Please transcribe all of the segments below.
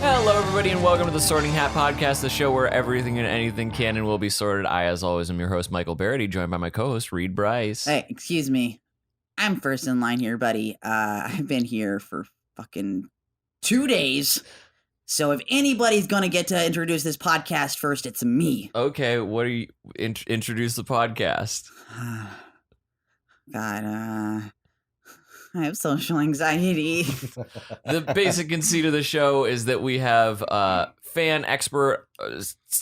Hello, everybody, and welcome to the Sorting Hat Podcast, the show where everything and anything can and will be sorted. I, as always, am your host, Michael Barryte, joined by my co-host, Brice. Hey, excuse me. I'm first in line here, buddy. I've been here for fucking 2 days. So if anybody's going to get to introduce this podcast first, it's me. Okay, what are you... introduce the podcast. God, I have social anxiety. The basic conceit of the show is that we have fan expert,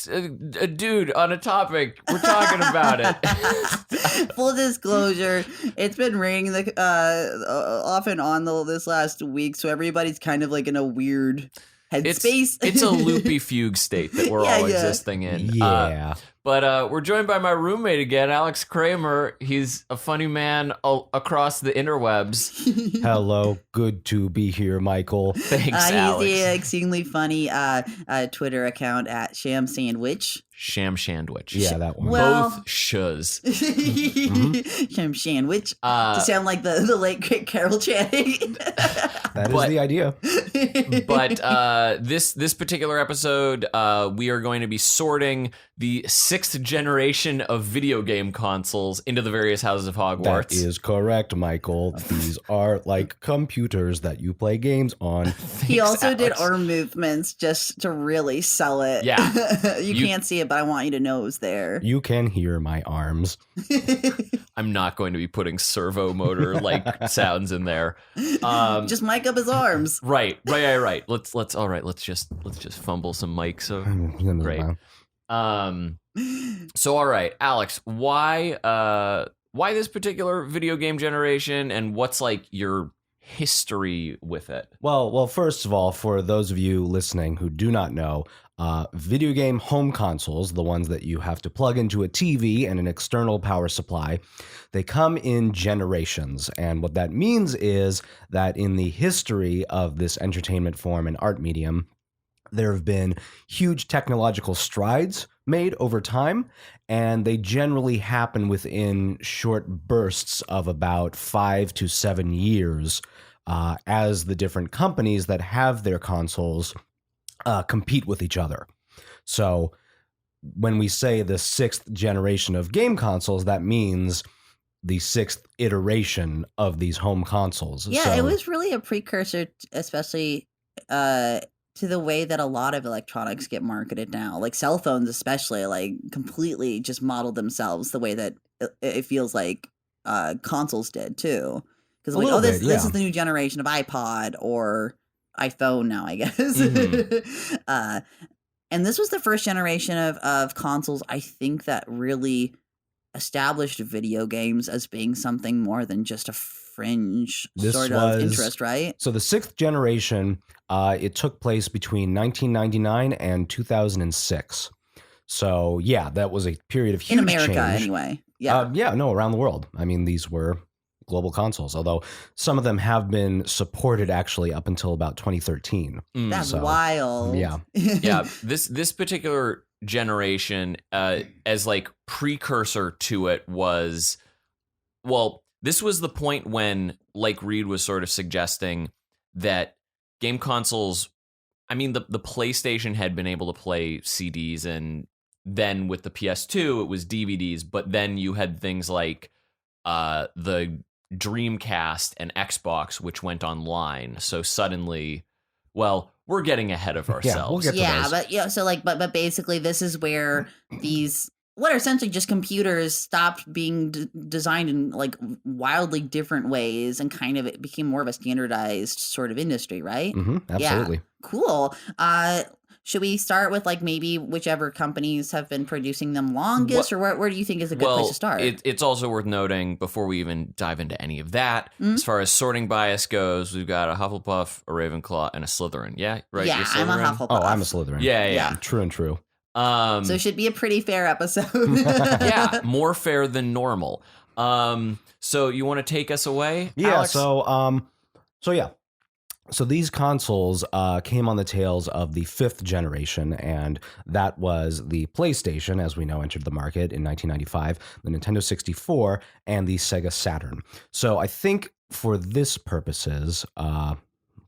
a dude on a topic. We're talking about it. Full disclosure, it's been raining off and on this last week, so everybody's kind of like in a weird headspace. It's a loopy fugue state that we're all existing in. Yeah. But we're joined by my roommate again, Alex Kramer. He's a funny man across the interwebs. Hello, good to be here, Michael. Thanks, He's Alex. the exceedingly funny Twitter account at Sham Sandwich. Sham Sandwich. Yeah, that one. Well- Both shuz. Sham Sandwich. To sound like the late great Carol Channing. That is the idea. But this particular episode, we are going to be sorting the 6th generation of video game consoles into the various houses of Hogwarts. That is correct, Michael. These are like computers that you play games on. He also did Alex. arm movements just to really sell it. Yeah. you can't see it, but I want you to know it was there. You can hear my arms. I'm not going to be putting servo motor like sounds in there. Just mic up his arms. Right. Let's just fumble some mics. So great. So all right, Alex, why this particular video game generation, and what's like your history with it? Well, first of all, for those of you listening who do not know, video game home consoles, the ones that you have to plug into a TV and an external power supply, they come in generations. And what that means is that in the history of this entertainment form and art medium, there have been huge technological strides made over time, and they generally happen within short bursts of about 5 to 7 years as the different companies that have their consoles compete with each other. So when we say the 6th generation of game consoles, that means the 6th iteration of these home consoles. Yeah, So- it was really a precursor, especially to the way that a lot of electronics get marketed now. Like cell phones especially, like completely just modeled themselves the way that it feels like consoles did too. Because like, this is the new generation of iPod or iPhone now, I guess. Mm-hmm. And this was the first generation of consoles, I think, that really established video games as being something more than just a fringe sort of interest, right? So the 6th generation, it took place between 1999 and 2006. So yeah, that was a period of huge In America, change. anyway. Yeah. No, around the world. I mean, these were global consoles, although some of them have been supported actually up until about 2013. That's wild. Yeah. Yeah, this particular generation, as like precursor to it was, well, this was the point when, like Reed was sort of suggesting, that game consoles, I mean, the PlayStation had been able to play CDs, and then with the PS2, it was DVDs, but then you had things like the Dreamcast and Xbox, which went online. So suddenly, well, we're getting ahead of ourselves. Yeah, we'll get to those. But so like, but basically, this is where these what are essentially just computers stopped being designed in like wildly different ways, and kind of it became more of a standardized sort of industry, right? Absolutely. Yeah. Cool. Should we start with like maybe whichever companies have been producing them longest, or where do you think is a good place to start? It's also worth noting before we even dive into any of that, as far as sorting bias goes, we've got a Hufflepuff, a Ravenclaw, and a Slytherin. Yeah, right? Yeah, You're I'm a Slytherin? Hufflepuff. Oh, I'm a Slytherin. Yeah. True and true. So it should be a pretty fair episode. Yeah, more fair than normal. So you want to take us away, Yeah. Alex? So these consoles came on the tails of the 5th generation, and that was the PlayStation, as we know, entered the market in 1995, the Nintendo 64, and the Sega Saturn. So I think for this purposes,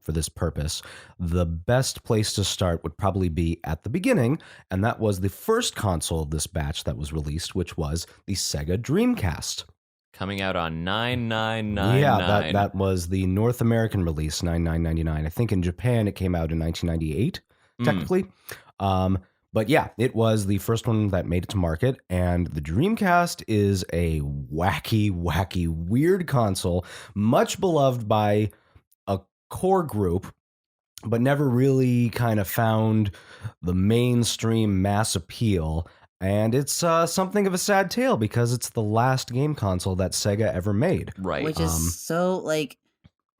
for this purpose, the best place to start would probably be at the beginning, and that was the first console of this batch that was released, which was the Sega Dreamcast. Coming out on 9999. Yeah, that was the North American release, 9999. I think in Japan it came out in 1998, technically. But yeah, it was the first one that made it to market, and the Dreamcast is a wacky, weird console, much beloved by a core group, but never really kind of found the mainstream mass appeal. And it's something of a sad tale because it's the last game console that Sega ever made. Right. Which is so like,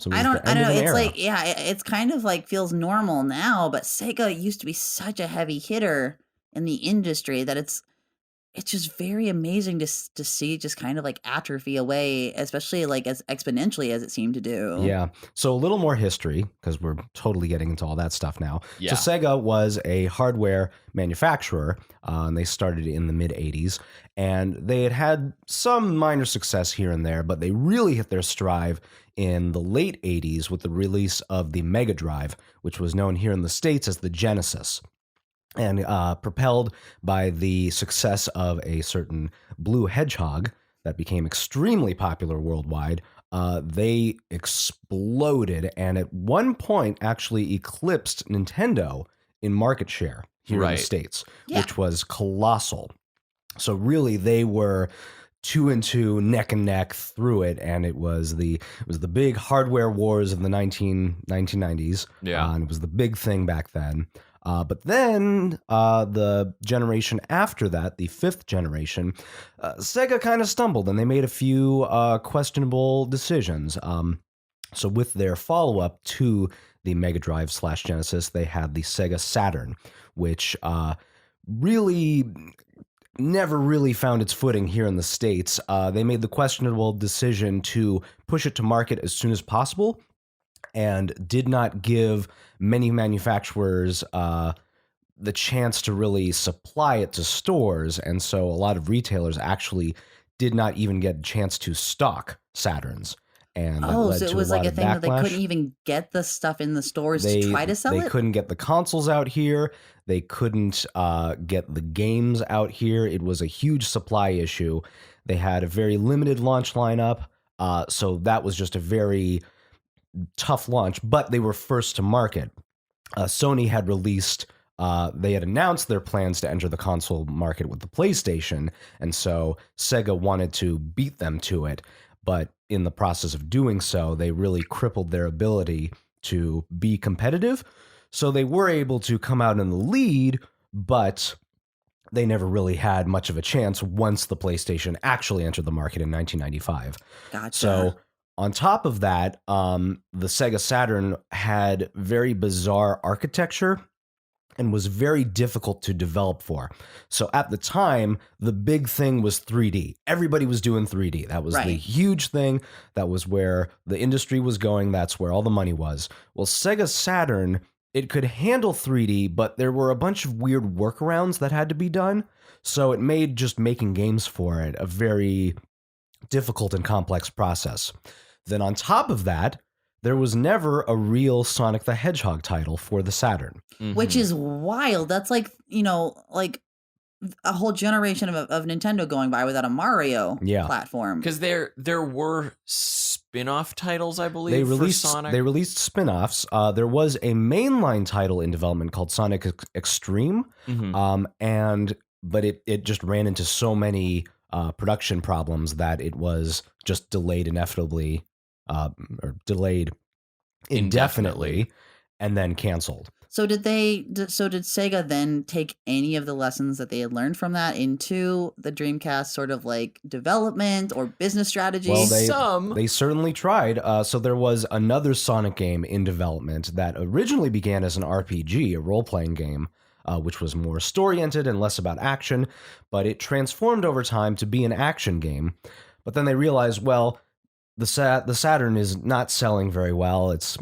So it was I don't the end know. of an It's era. like, yeah, it's kind of like feels normal now, but Sega used to be such a heavy hitter in the industry that it's just very amazing to see just kind of like atrophy away, especially like as exponentially as it seemed to do. Yeah. So a little more history, because we're totally getting into all that stuff now. Yeah. So Sega was a hardware manufacturer, and they started in the mid-'80s, and they had some minor success here and there, but they really hit their stride in the late 80s with the release of the Mega Drive, which was known here in the States as the Genesis. And propelled by the success of a certain blue hedgehog that became extremely popular worldwide, they exploded and at one point actually eclipsed Nintendo in market share here in the States, which was colossal. So really, they were 2 and 2, neck and neck through it, and it was the big hardware wars of the 1990s. Yeah, and it was the big thing back then. But then the generation after that, the 5th generation, Sega kind of stumbled and they made a few questionable decisions. So with their follow-up to the Mega Drive / Genesis, they had the Sega Saturn, which really never really found its footing here in the States. They made the questionable decision to push it to market as soon as possible, and did not give many manufacturers the chance to really supply it to stores. And so a lot of retailers actually did not even get a chance to stock Saturns. And that led so to it was a lot like a of thing that they backlash. couldn't even get the stuff in the stores to try to sell it? They couldn't get the consoles out here. They couldn't get the games out here. It was a huge supply issue. They had a very limited launch lineup. So that was just a very tough launch, but they were first to market. Sony had released, they had announced their plans to enter the console market with the PlayStation, and so Sega wanted to beat them to it, but in the process of doing so, they really crippled their ability to be competitive. So they were able to come out in the lead, but they never really had much of a chance once the PlayStation actually entered the market in 1995. Gotcha. So on top of that, the Sega Saturn had very bizarre architecture and was very difficult to develop for. So at the time, the big thing was 3D. Everybody was doing 3D. That was the huge thing. That was where the industry was going. That's where all the money was. Well, Sega Saturn, it could handle 3D, but there were a bunch of weird workarounds that had to be done. So it made just making games for it a very difficult and complex process. Then on top of that, there was never a real Sonic the Hedgehog title for the Saturn. Mm-hmm. Which is wild. That's like, like a whole generation of Nintendo going by without a Mario platform. Because there were spin-off titles, I believe, for Sonic. They released spin-offs. There was a mainline title in development called Sonic Extreme, but it just ran into so many production problems that it was just delayed inevitably, or delayed indefinitely, and then canceled. So did Sega then take any of the lessons that they had learned from that into the Dreamcast sort of like development or business strategy? Well, they certainly tried. So there was another Sonic game in development that originally began as an RPG, a role-playing game, which was more story-oriented and less about action, but it transformed over time to be an action game. But then they realized, well, the Saturn is not selling very well. It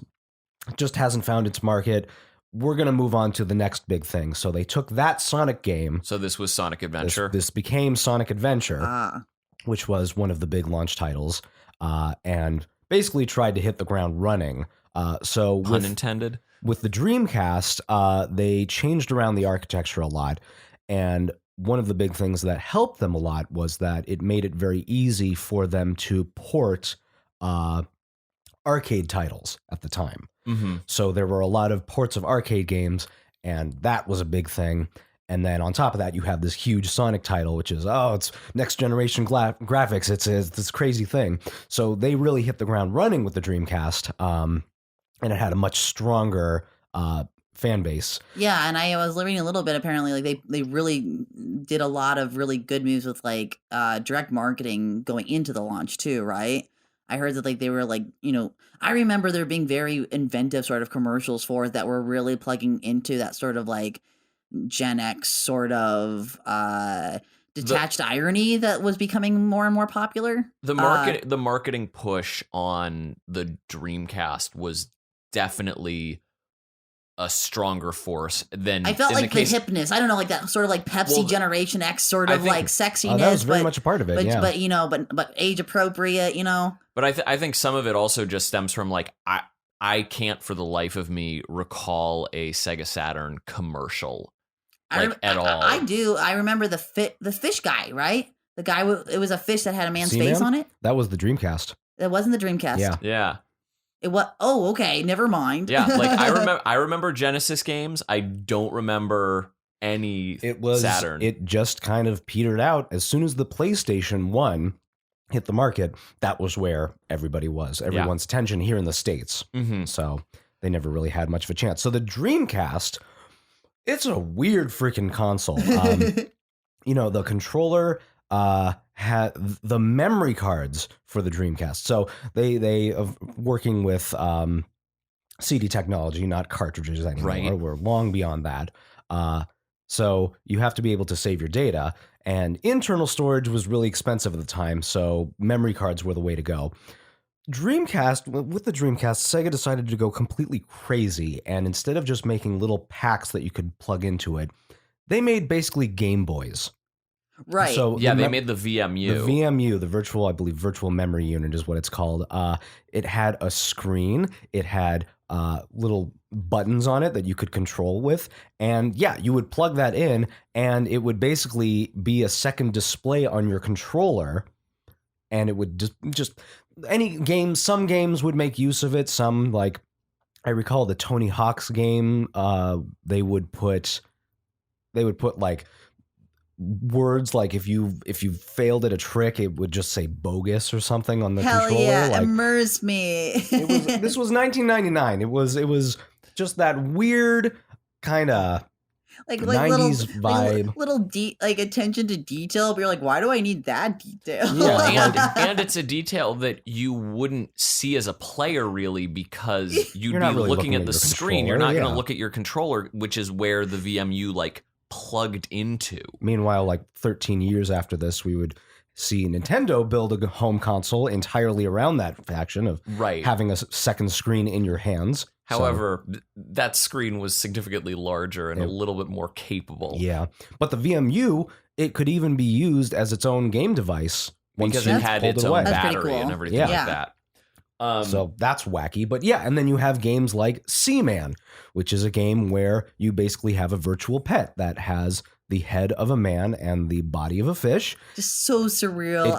just hasn't found its market. We're going to move on to the next big thing. So they took that Sonic game. So this was Sonic Adventure. This became Sonic Adventure, which was one of the big launch titles, and basically tried to hit the ground running So Pun intended. with the Dreamcast, they changed around the architecture a lot. And one of the big things that helped them a lot was that it made it very easy for them to port arcade titles at the time. Mm-hmm. So there were a lot of ports of arcade games, and that was a big thing. And then on top of that, you have this huge Sonic title, which is, it's next generation graphics. It's this crazy thing. So they really hit the ground running with the Dreamcast, and it had a much stronger fan base. Yeah, and I was reading a little bit. Apparently, like they really did a lot of really good moves with like direct marketing going into the launch too, right? I heard that like they were like, I remember there being very inventive sort of commercials for it that were really plugging into that sort of like Gen X sort of detached irony that was becoming more and more popular. The marketing push on the Dreamcast was definitely a stronger force than I felt like the hipness. I don't know, like that sort of like Pepsi Generation X sort of like sexiness. That was very much a part of it. But age appropriate. But I think some of it also just stems from like I can't for the life of me recall a Sega Saturn commercial at all. I do. I remember the fish guy, right? The guy. It was a fish that had a man's face on it. That was the Dreamcast. That wasn't the Dreamcast. Yeah. It was. Oh, okay. Never mind. Yeah, like I remember Genesis games. I don't remember any Saturn. It just kind of petered out as soon as the PlayStation 1 hit the market. That was where everybody was. Everyone's attention here in the States. Mm-hmm. So they never really had much of a chance. So the Dreamcast, it's a weird freaking console. The controller had the memory cards for the Dreamcast. So they working with CD technology, not cartridges anymore. Right. We're long beyond that. So you have to be able to save your data, and internal storage was really expensive at the time. So memory cards were the way to go. With the Dreamcast, Sega decided to go completely crazy. And instead of just making little packs that you could plug into it, they made basically Game Boys. Right. So they made the VMU. The VMU, the virtual memory unit is what it's called. It had a screen. It had little buttons on it that you could control with. And you would plug that in, and it would basically be a second display on your controller. And it would just any game. Some games would make use of it. Some, like I recall the Tony Hawk's game. They would put like words like if you failed at a trick, it would just say bogus or something on the controller. Hell yeah, immerse me. This was 1999. It was just that weird kind of like 90s vibe. Little attention to detail, but you're like, why do I need that detail? Yeah, and it's a detail that you wouldn't see as a player really, because you'd be really looking at the screen. You're not going to look at your controller, which is where the VMU like plugged into. Meanwhile, like 13 years after this, we would see Nintendo build a home console entirely around that faction of having a second screen in your hands. However, that screen was significantly larger and a little bit more capable. Yeah, but the VMU, it could even be used as its own game device because it had its own battery and everything like that. So that's wacky. But and then you have games like Seaman, which is a game where you basically have a virtual pet that has the head of a man and the body of a fish. Just so surreal.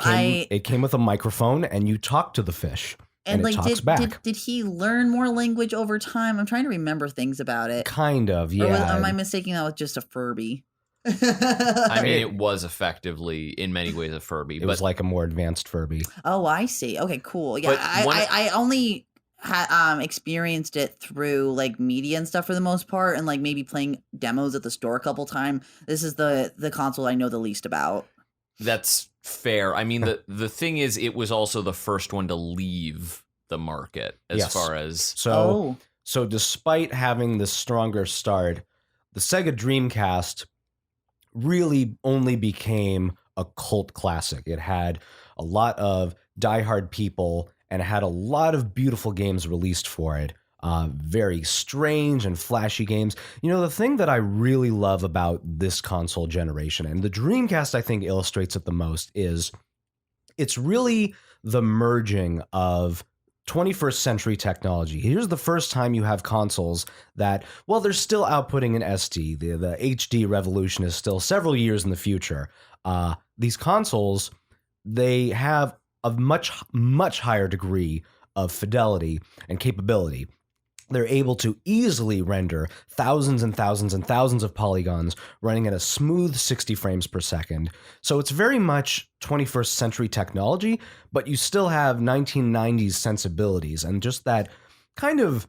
It came with a microphone, and you talk to the fish. And it talks back. Did he learn more language over time? I'm trying to remember things about it. Kind of, yeah. Or am I mistaking that with just a Furby? I mean, it was effectively, in many ways, a Furby. It was like a more advanced Furby. Oh, I see. Okay, cool. Yeah, I only experienced it through like media and stuff for the most part, and like maybe playing demos at the store a couple times. This is the console I know the least about. That's fair. I mean, the thing is, it was also the first one to leave the market as far as... So despite having the stronger start, the Sega Dreamcast really only became a cult classic. It had a lot of diehard people, and it had a lot of beautiful games released for it. Very strange and flashy games. The thing that I really love about this console generation, and the Dreamcast I think illustrates it the most, is it's really the merging of 21st century technology. Here's the first time you have consoles that, well, they're still outputting an SD. The HD revolution is still several years in the future. These consoles, they have a much higher degree of fidelity and capability. They're able to easily render thousands and thousands and thousands of polygons running at a smooth 60 frames per second. So it's very much 21st century technology, but you still have 1990s sensibilities and just that kind of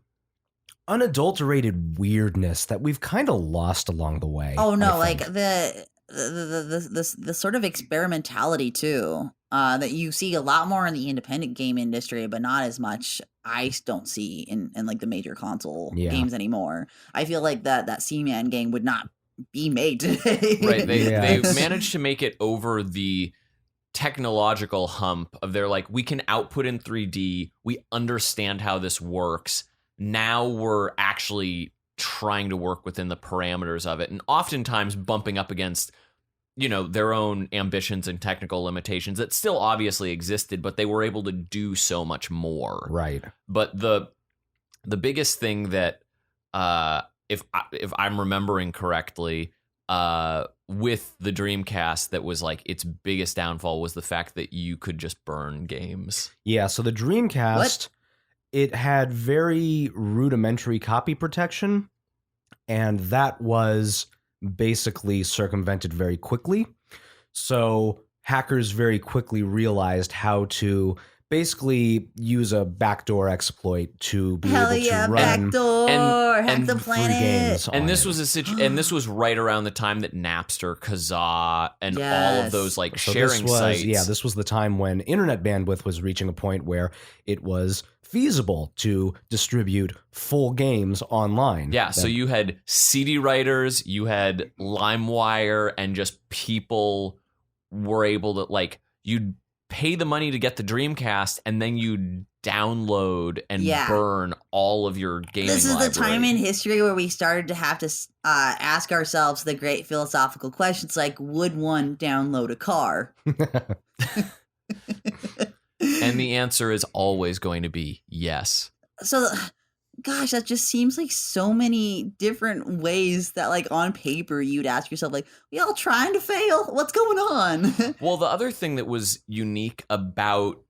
unadulterated weirdness that we've kind of lost along the way. Oh no, I think. like the sort of experimentality too, that you see a lot more in the independent game industry, but not as much. I don't see in like the major console games anymore. I feel like that Seaman game would not be made today. Right. They managed to make it over the technological hump of they're like, we can output in 3D. We understand how this works. Now we're actually trying to work within the parameters of it, and oftentimes bumping up against, you know, their own ambitions and technical limitations that still obviously existed, but they were able to do so much more. Right. But the biggest thing that, if I'm remembering correctly, with the Dreamcast, that was like its biggest downfall was the fact that you could just burn games. Yeah, so the Dreamcast, it had very rudimentary copy protection, and that was basically circumvented very quickly. So hackers very quickly realized how to basically use a backdoor exploit to be able to run backdoor, hack the free planet. games. And this was and this was right around the time that Napster, Kazaa, and all of those like sharing sites. Yeah, this was the time when internet bandwidth was reaching a point where it was feasible to distribute full games online. Yeah, so you had CD writers, you had LimeWire, and just people were able to, like, you'd pay the money to get the Dreamcast, and then you'd download and burn all of your gaming This is library. the time in history where we started to have to ask ourselves the great philosophical questions like, would one download a car? And the answer is always going to be yes. So, gosh, that just seems like so many different ways that, like, on paper, you'd ask yourself, like, we all trying to fail? What's going on? Well, the other thing that was unique about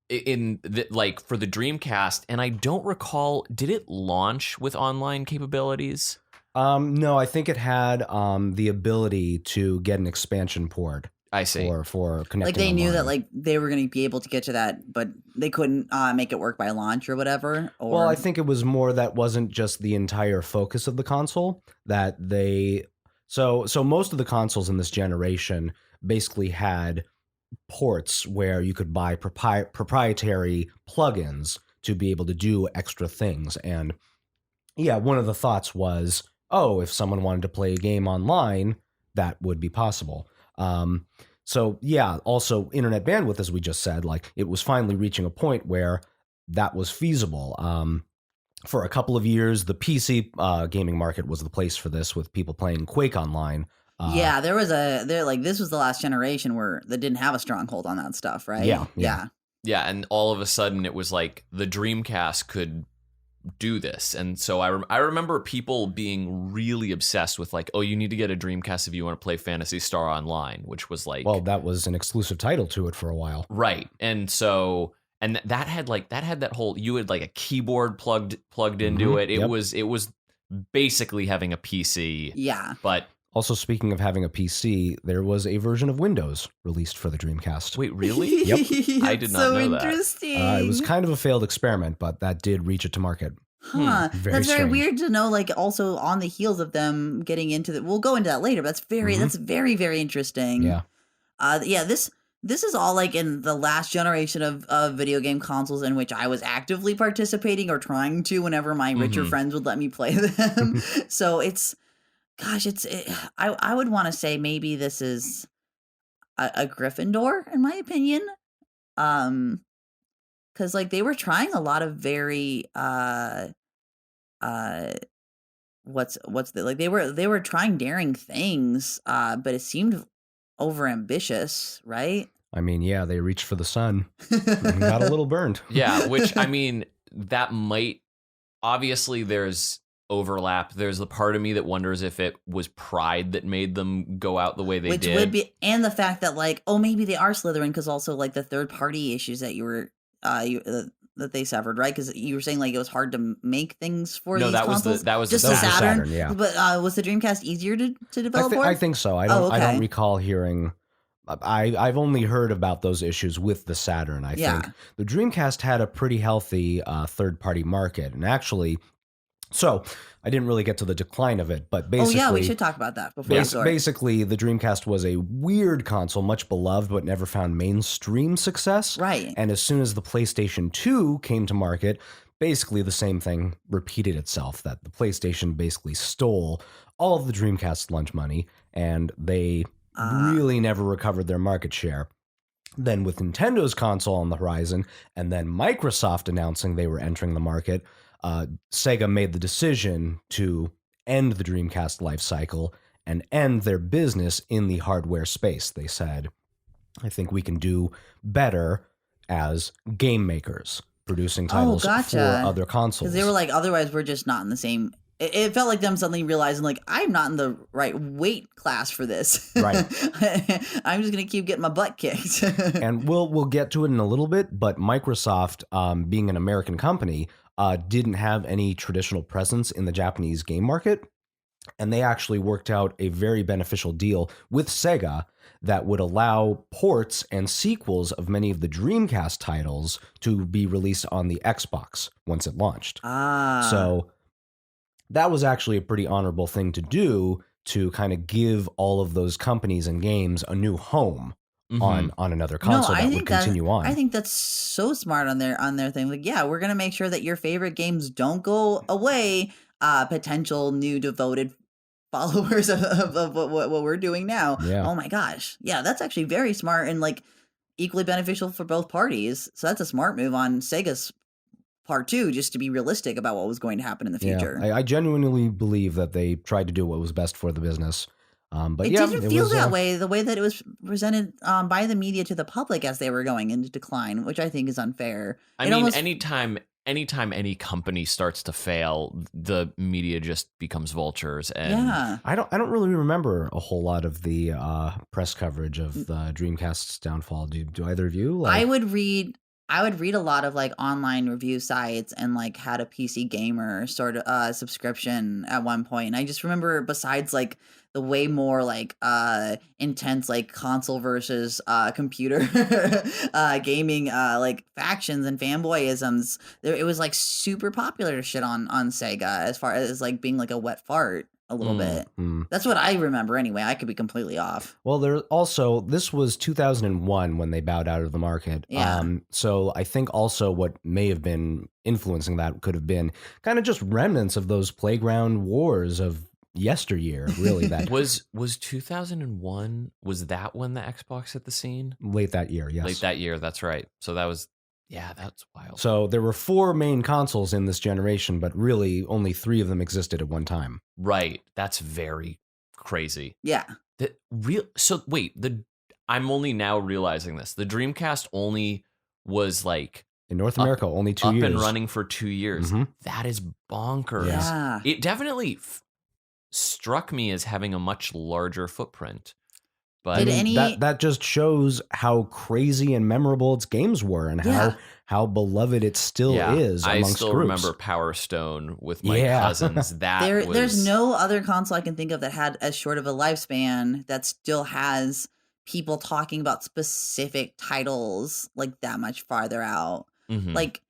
like for the Dreamcast, and I don't recall, did it launch with online capabilities? No, I think it had the ability to get an expansion port. I see. For connecting. Like, they online. knew that, like, they were going to be able to get to that, but they couldn't make it work by launch or whatever. Or... Well, I think it was more that wasn't just the entire focus of the console, that they... So most of the consoles in this generation basically had ports where you could buy proprietary plugins to be able to do extra things. And yeah, one of the thoughts was, oh, if someone wanted to play a game online, that would be possible. So yeah, also internet bandwidth, as we just said, like it was finally reaching a point where that was feasible. For a couple of years, the PC gaming market was the place for this, with people playing Quake online. Yeah, this was the last generation where they didn't have a stronghold on that stuff, right? Yeah, and all of a sudden it was like the Dreamcast could do this. And so I remember people being really obsessed with like, oh, you need to get a Dreamcast if you want to play Phantasy Star Online, which was like, well, that was an exclusive title to it for a while. Right. And so, and that had that whole, you had like a keyboard plugged into it. It was basically having a PC. Yeah. But also, speaking of having a PC, there was a version of Windows released for the Dreamcast. Wait, really? Yep. I did not know that. So interesting. It was kind of a failed experiment, but that did reach it to market. Huh. Very That's very strange. weird to know, like, also on the heels of them getting into the... We'll go into that later, but that's very, very interesting. Yeah. This is all, like, in the last generation of video game consoles in which I was actively participating or trying to whenever my richer friends would let me play them. So it's... Gosh, I would want to say maybe this is a Gryffindor, in my opinion. Because, like, they were trying a lot of very they were trying daring things, but it seemed over ambitious, right? I mean, yeah, they reached for the sun and got a little burned. Yeah, which, I mean, that might, obviously there's overlap. There's the part of me that wonders if it was pride that made them go out the way they Which did. would be, and the fact that like, oh, maybe they are Slytherin because also like the third party issues that you were, that they suffered, right? Because you were saying like it was hard to make things for these consoles. That was just the the Saturn. Saturn. Yeah. But was the Dreamcast easier to develop? I think so. I don't recall hearing. I've only heard about those issues with the Saturn. I think the Dreamcast had a pretty healthy third-party market, and actually, so I didn't really get to the decline of it, but basically, we should talk about that before. Basically, the Dreamcast was a weird console, much beloved, but never found mainstream success. Right. And as soon as the PlayStation 2 came to market, basically the same thing repeated itself. That the PlayStation basically stole all of the Dreamcast lunch money, and they really never recovered their market share. Then with Nintendo's console on the horizon, and then Microsoft announcing they were entering the market, Sega made the decision to end the Dreamcast life cycle and end their business in the hardware space. They said, I think we can do better as game makers, producing titles for other consoles. Because they were like, otherwise we're just not in the same... It felt like them suddenly realizing, like, I'm not in the right weight class for this. Right. I'm just going to keep getting my butt kicked. And we'll get to it in a little bit, but Microsoft, being an American company, didn't have any traditional presence in the Japanese game market. And they actually worked out a very beneficial deal with Sega that would allow ports and sequels of many of the Dreamcast titles to be released on the Xbox once it launched. So that was actually a pretty honorable thing to do, to kind of give all of those companies and games a new home on another console that would continue on. I think that's so smart on their thing. Like, yeah, we're going to make sure that your favorite games don't go away. Potential new devoted followers of what we're doing now. Yeah. Oh my gosh. Yeah, that's actually very smart and like equally beneficial for both parties. So that's a smart move on Sega's part too, just to be realistic about what was going to happen in the future. I genuinely believe that they tried to do what was best for the business. But it didn't feel that way, the way that it was presented by the media to the public as they were going into decline, which I think is unfair. I mean, anytime any company starts to fail, the media just becomes vultures. And I don't really remember a whole lot of the press coverage of the Dreamcast's downfall. Do either of you? I would read a lot of like online review sites and like Had a PC Gamer sort of subscription at one point. And I just remember, besides like the way more like intense like console versus computer gaming like factions and fanboyisms, it was like super popular to shit on Sega as far as like being like a wet fart a little bit. That's what I remember anyway. I could be completely off. Well, this was 2001 when they bowed out of the market. Yeah. So I think also what may have been influencing that could have been kind of just remnants of those playground wars of yesteryear, really. That was 2001, was that when the Xbox hit the scene? Late that year, yes. Late that year, that's right. So that was, yeah, that's wild. So there were 4 main consoles in this generation, but really only 3 of them existed at one time. Right. That's very crazy. Yeah. So wait, I'm only now realizing this. The Dreamcast only was like in North America, only 2 years. Up and running for 2 years. That is bonkers. Yeah. It definitely struck me as having a much larger footprint. But that just shows how crazy and memorable its games were, and how beloved it still is amongst I still groups. remember Power Stone with my cousins. There's no other console I can think of that had as short of a lifespan that still has people talking about specific titles like that much farther out. Like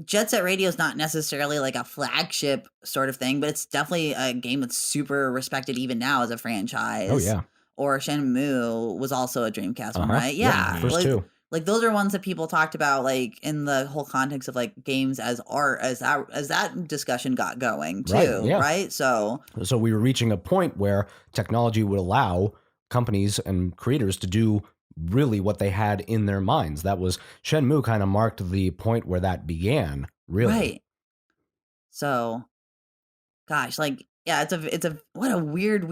Jet Set Radio is not necessarily like a flagship sort of thing, but it's definitely a game that's super respected even now as a franchise. Oh yeah. Or Shenmue was also a Dreamcast one, right? Yeah. First 2. Like those are ones that people talked about like in the whole context of like games as art, as that discussion got going too, right? So we were reaching a point where technology would allow companies and creators to do really what they had in their minds. That was Shenmue kind of marked the point where that began, really. Right. So gosh, like Yeah, it's a what a weird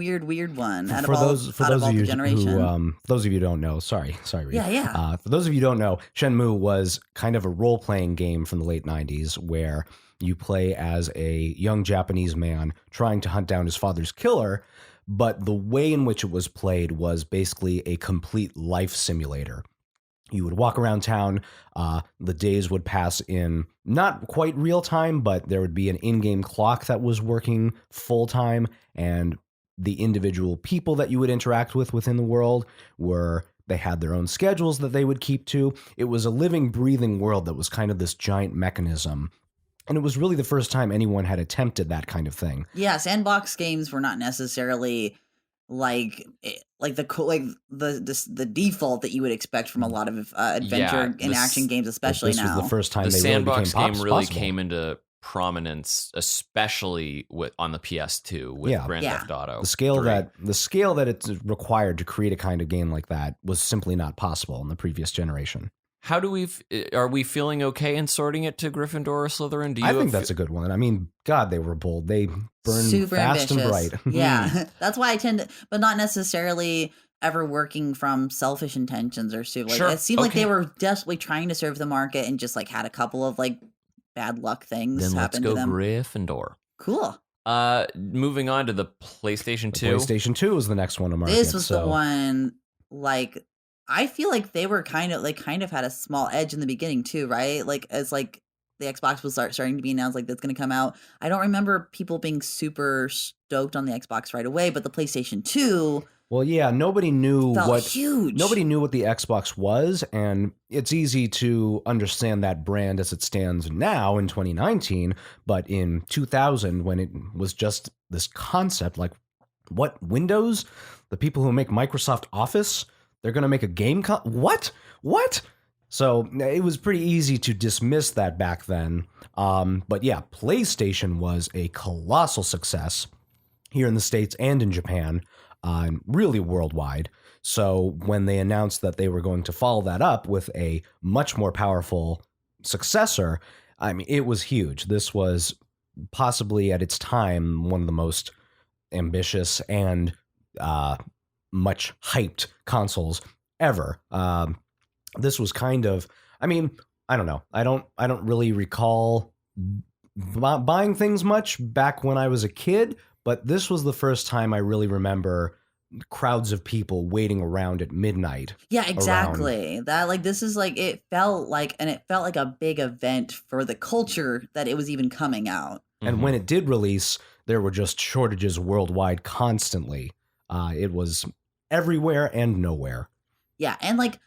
one. Out For of all, those out of all of the you generation. who for those of you who don't know, sorry, Reed. Yeah. For those of you who don't know, Shenmue was kind of a role playing game from the late '90s where you play as a young Japanese man trying to hunt down his father's killer, but the way in which it was played was basically a complete life simulator. You would walk around town. The days would pass in not quite real time, but there would be an in-game clock that was working full time, and the individual people that you would interact with within the world they had their own schedules that they would keep to. It was a living, breathing world that was kind of this giant mechanism. And it was really the first time anyone had attempted that kind of thing. Yeah, sandbox games were not necessarily like the default that you would expect from a lot of adventure and action games, especially this now. was the first time The they sandbox really became game really possible. came into prominence, especially on the PS2 with Grand Theft Auto. The scale 3. that it's required to create a kind of game like that was simply not possible in the previous generation. How do are we feeling okay in sorting it to Gryffindor or Slytherin? I think that's a good one. I mean, God, they were bold. They burned super fast ambitious. and bright. Yeah, that's why I tend to, but not necessarily ever working from selfish intentions or super. Like, Sure. It seemed like they were desperately trying to serve the market and just like had a couple of like bad luck things Then let's happen go to them. Gryffindor. Cool. Moving on to the PlayStation 2. PlayStation 2 was the next one to market. This was the one. Like, I feel like they were kind of had a small edge in the beginning too, right? Like as like the Xbox was starting to be announced, like that's going to come out. I don't remember people being super stoked on the Xbox right away, but the PlayStation 2. Well, yeah, nobody knew what huge. Nobody knew what the Xbox was, and it's easy to understand that brand as it stands now in 2019. But in 2000, when it was just this concept, like what Windows, the people who make Microsoft Office, they're going to make a game. What? So it was pretty easy to dismiss that back then. But yeah, PlayStation was a colossal success here in the States and in Japan. Really worldwide. So when they announced that they were going to follow that up with a much more powerful successor, I mean, it was huge. This was possibly at its time one of the most ambitious and much hyped consoles ever. This was kind of, I mean, I don't know. I don't really recall buying things much back when I was a kid, but this was the first time I really remember crowds of people waiting around at midnight. Yeah, exactly. That like this is like it felt like a big event for the culture that it was even coming out. And when it did release, there were just shortages worldwide constantly. It was everywhere and nowhere. Yeah, and like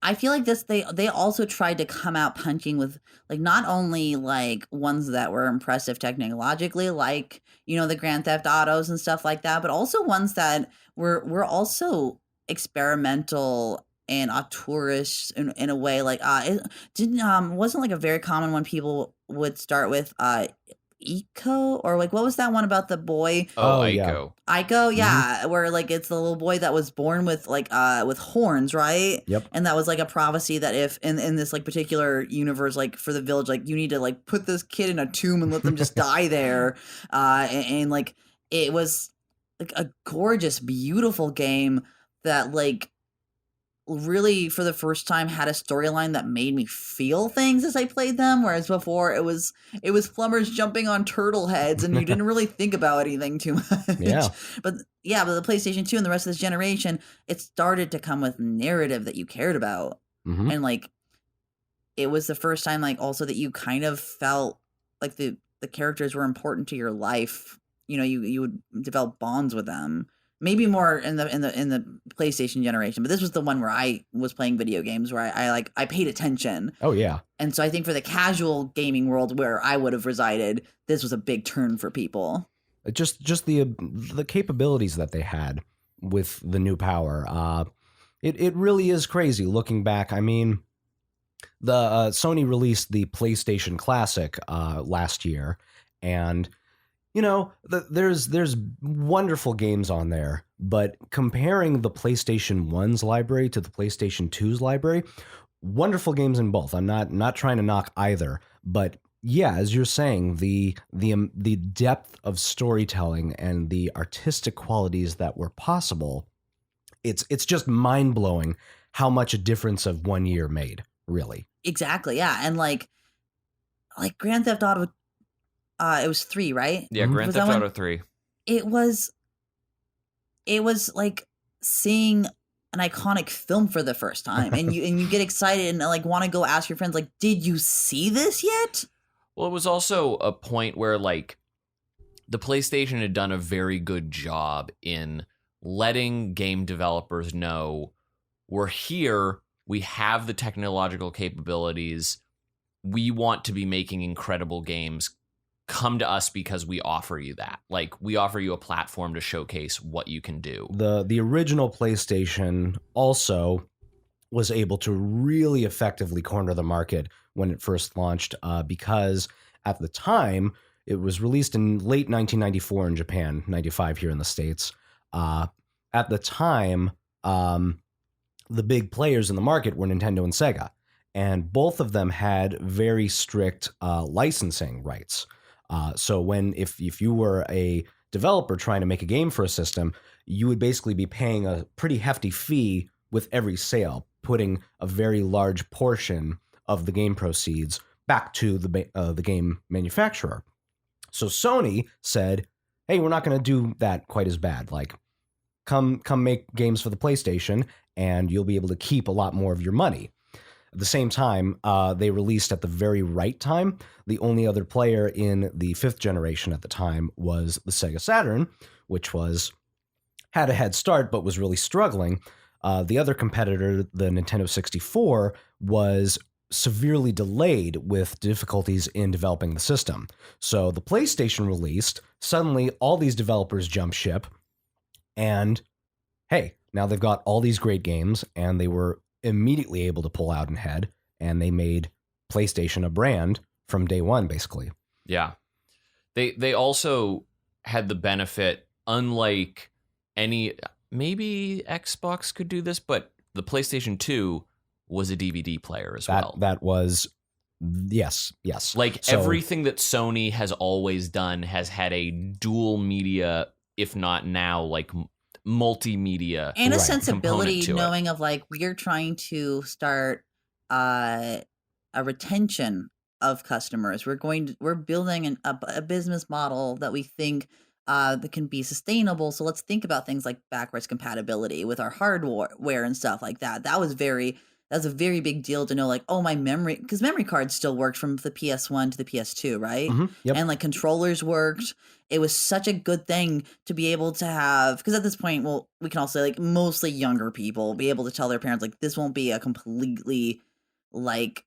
I feel like they also tried to come out punching with like not only like ones that were impressive technologically, like the Grand Theft Autos and stuff like that, but also ones that were also experimental and auteurish in a way. Like it didn't wasn't like a very common one people would start with Eco, or like what was that one about the boy? Oh, yeah. Ico, yeah, where like it's the little boy that was born with like with horns, right? Yep. And that was like a prophecy that if in this like particular universe, like for the village, like you need to like put this kid in a tomb and let them just die there. And like it was like a gorgeous, beautiful game that like really for the first time had a storyline that made me feel things as I played them, whereas before it was plumbers jumping on turtle heads and you didn't really think about anything too much. Yeah. But the PlayStation 2 and the rest of this generation, it started to come with narrative that you cared about. Mm-hmm. And like it was the first time like also that you kind of felt like the characters were important to your life. You would develop bonds with them. Maybe more in the PlayStation generation, but this was the one where I was playing video games where I paid attention. Oh yeah. And so I think for the casual gaming world where I would have resided, this was a big turn for people. Just the capabilities that they had with the new power. It really is crazy looking back. I mean, the Sony released the PlayStation Classic last year, and there's wonderful games on there, but comparing the PlayStation 1's library to the PlayStation 2's library, wonderful games in both. I'm not trying to knock either, but yeah, as you're saying, the depth of storytelling and the artistic qualities that were possible, it's just mind blowing how much a difference of 1 year made. Really, Exactly. Yeah, and like Grand Theft Auto, it was 3, right? Yeah, Mhm. Grand Was Theft that one? Auto 3. It was like seeing an iconic film for the first time, and you get excited and like want to go ask your friends, like, did you see this yet? Well, it was also a point where like the PlayStation had done a very good job in letting game developers know we're here, we have the technological capabilities, we want to be making incredible games. Come to us because we offer you that. Like, we offer you a platform to showcase what you can do. the original PlayStation also was able to really effectively corner the market when it first launched, because at the time it was released in late 1994 in Japan, 95 here in the States. At the time, the big players in the market were Nintendo and Sega, and both of them had very strict licensing rights. So if you were a developer trying to make a game for a system, you would basically be paying a pretty hefty fee with every sale, putting a very large portion of the game proceeds back to the game manufacturer. So Sony said, "Hey, we're not going to do that quite as bad. Like, come make games for the PlayStation, and you'll be able to keep a lot more of your money." At the same time, they released at the very right time. The only other player in the 5th generation at the time was the Sega Saturn, which had a head start but was really struggling. The other competitor, the Nintendo 64, was severely delayed with difficulties in developing the system. So the PlayStation released, suddenly all these developers jump ship, and hey, now they've got all these great games, and they were immediately able to pull out ahead, and they made PlayStation a brand from day one, basically. Yeah. They also had the benefit, unlike maybe Xbox could do this, but the PlayStation 2 was a DVD player as well. That was, yes. Like, So, everything that Sony has always done has had a dual media, if not now, like multimedia And a Right. sensibility, component to it. knowing of like we're trying to start a retention of customers. We're building a business model that we think that can be sustainable. So let's think about things like backwards compatibility with our hardware and stuff like that. That was a very big deal to know, like, oh, my memory, because memory cards still worked from the PS1 to the PS2, right? Yep. And like controllers worked. It was such a good thing to be able to have, because at this point, well, we can also, like, mostly younger people be able to tell their parents, like, this won't be a completely like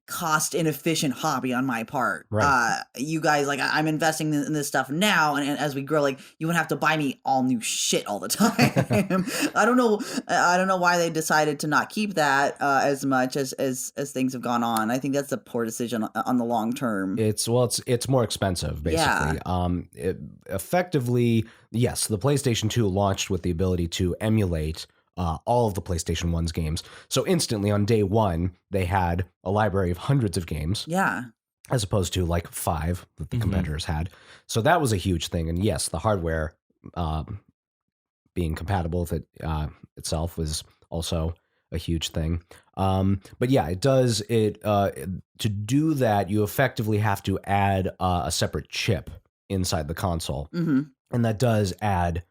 cost inefficient hobby on my part. Right. You guys, like, I'm investing in this stuff now, and as we grow, like, you wouldn't have to buy me all new shit all the time. I don't know why they decided to not keep that as much as things have gone on. I think that's a poor decision on the long term. It's more expensive, basically. Yeah. Effectively, yes, the PlayStation 2 launched with the ability to emulate all of the PlayStation 1's games. So instantly on day one, they had a library of hundreds of games. Yeah. As opposed to like 5 that the Mhm. competitors had. So that was a huge thing. And yes, the hardware being compatible with it itself was also a huge thing. But yeah, to do that, you effectively have to add a separate chip inside the console. Mm-hmm. And that does add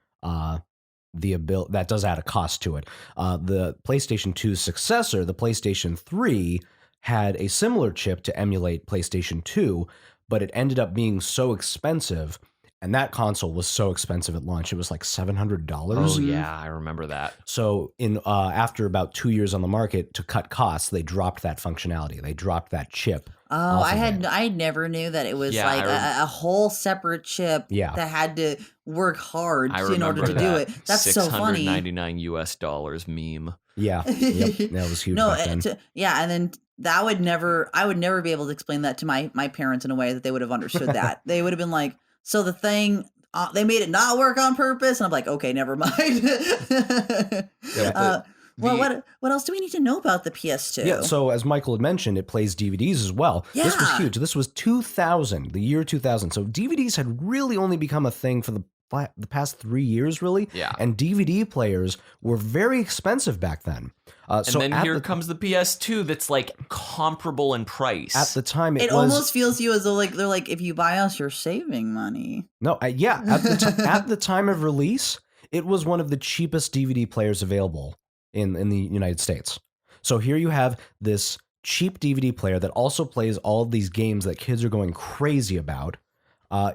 that does add a cost to it. The PlayStation 2's successor, the PlayStation 3, had a similar chip to emulate PlayStation 2, but it ended up being so expensive, and that console was so expensive at launch. It was like $700. Oh yeah, I remember that. So after about 2 years on the market, to cut costs, they dropped that functionality. They dropped that chip. Oh, I never knew that it was like a whole separate chip that had to work hard in order to do it. That's so funny. $699 meme. Yeah, yep. That was huge. No, back then. and then I would never be able to explain that to my parents in a way that they would have understood that. They would have been like, so the thing, they made it not work on purpose, and I'm like, okay, never mind. Well, what else do we need to know about the PS2? Yeah, so as Michael had mentioned, it plays DVDs as well. This was Yeah. huge. This was 2000, the year 2000. So DVDs had really only become a thing for the past 3 years, really. Yeah. And DVD players were very expensive back then. And then here comes the PS2 that's like comparable in price. At the time, it was almost feels to you as though like they're like, if you buy us, you're saving money. no, yeah. At the time of release, it was one of the cheapest DVD players available in the United States. So here you have this cheap DVD player that also plays all of these games that kids are going crazy about.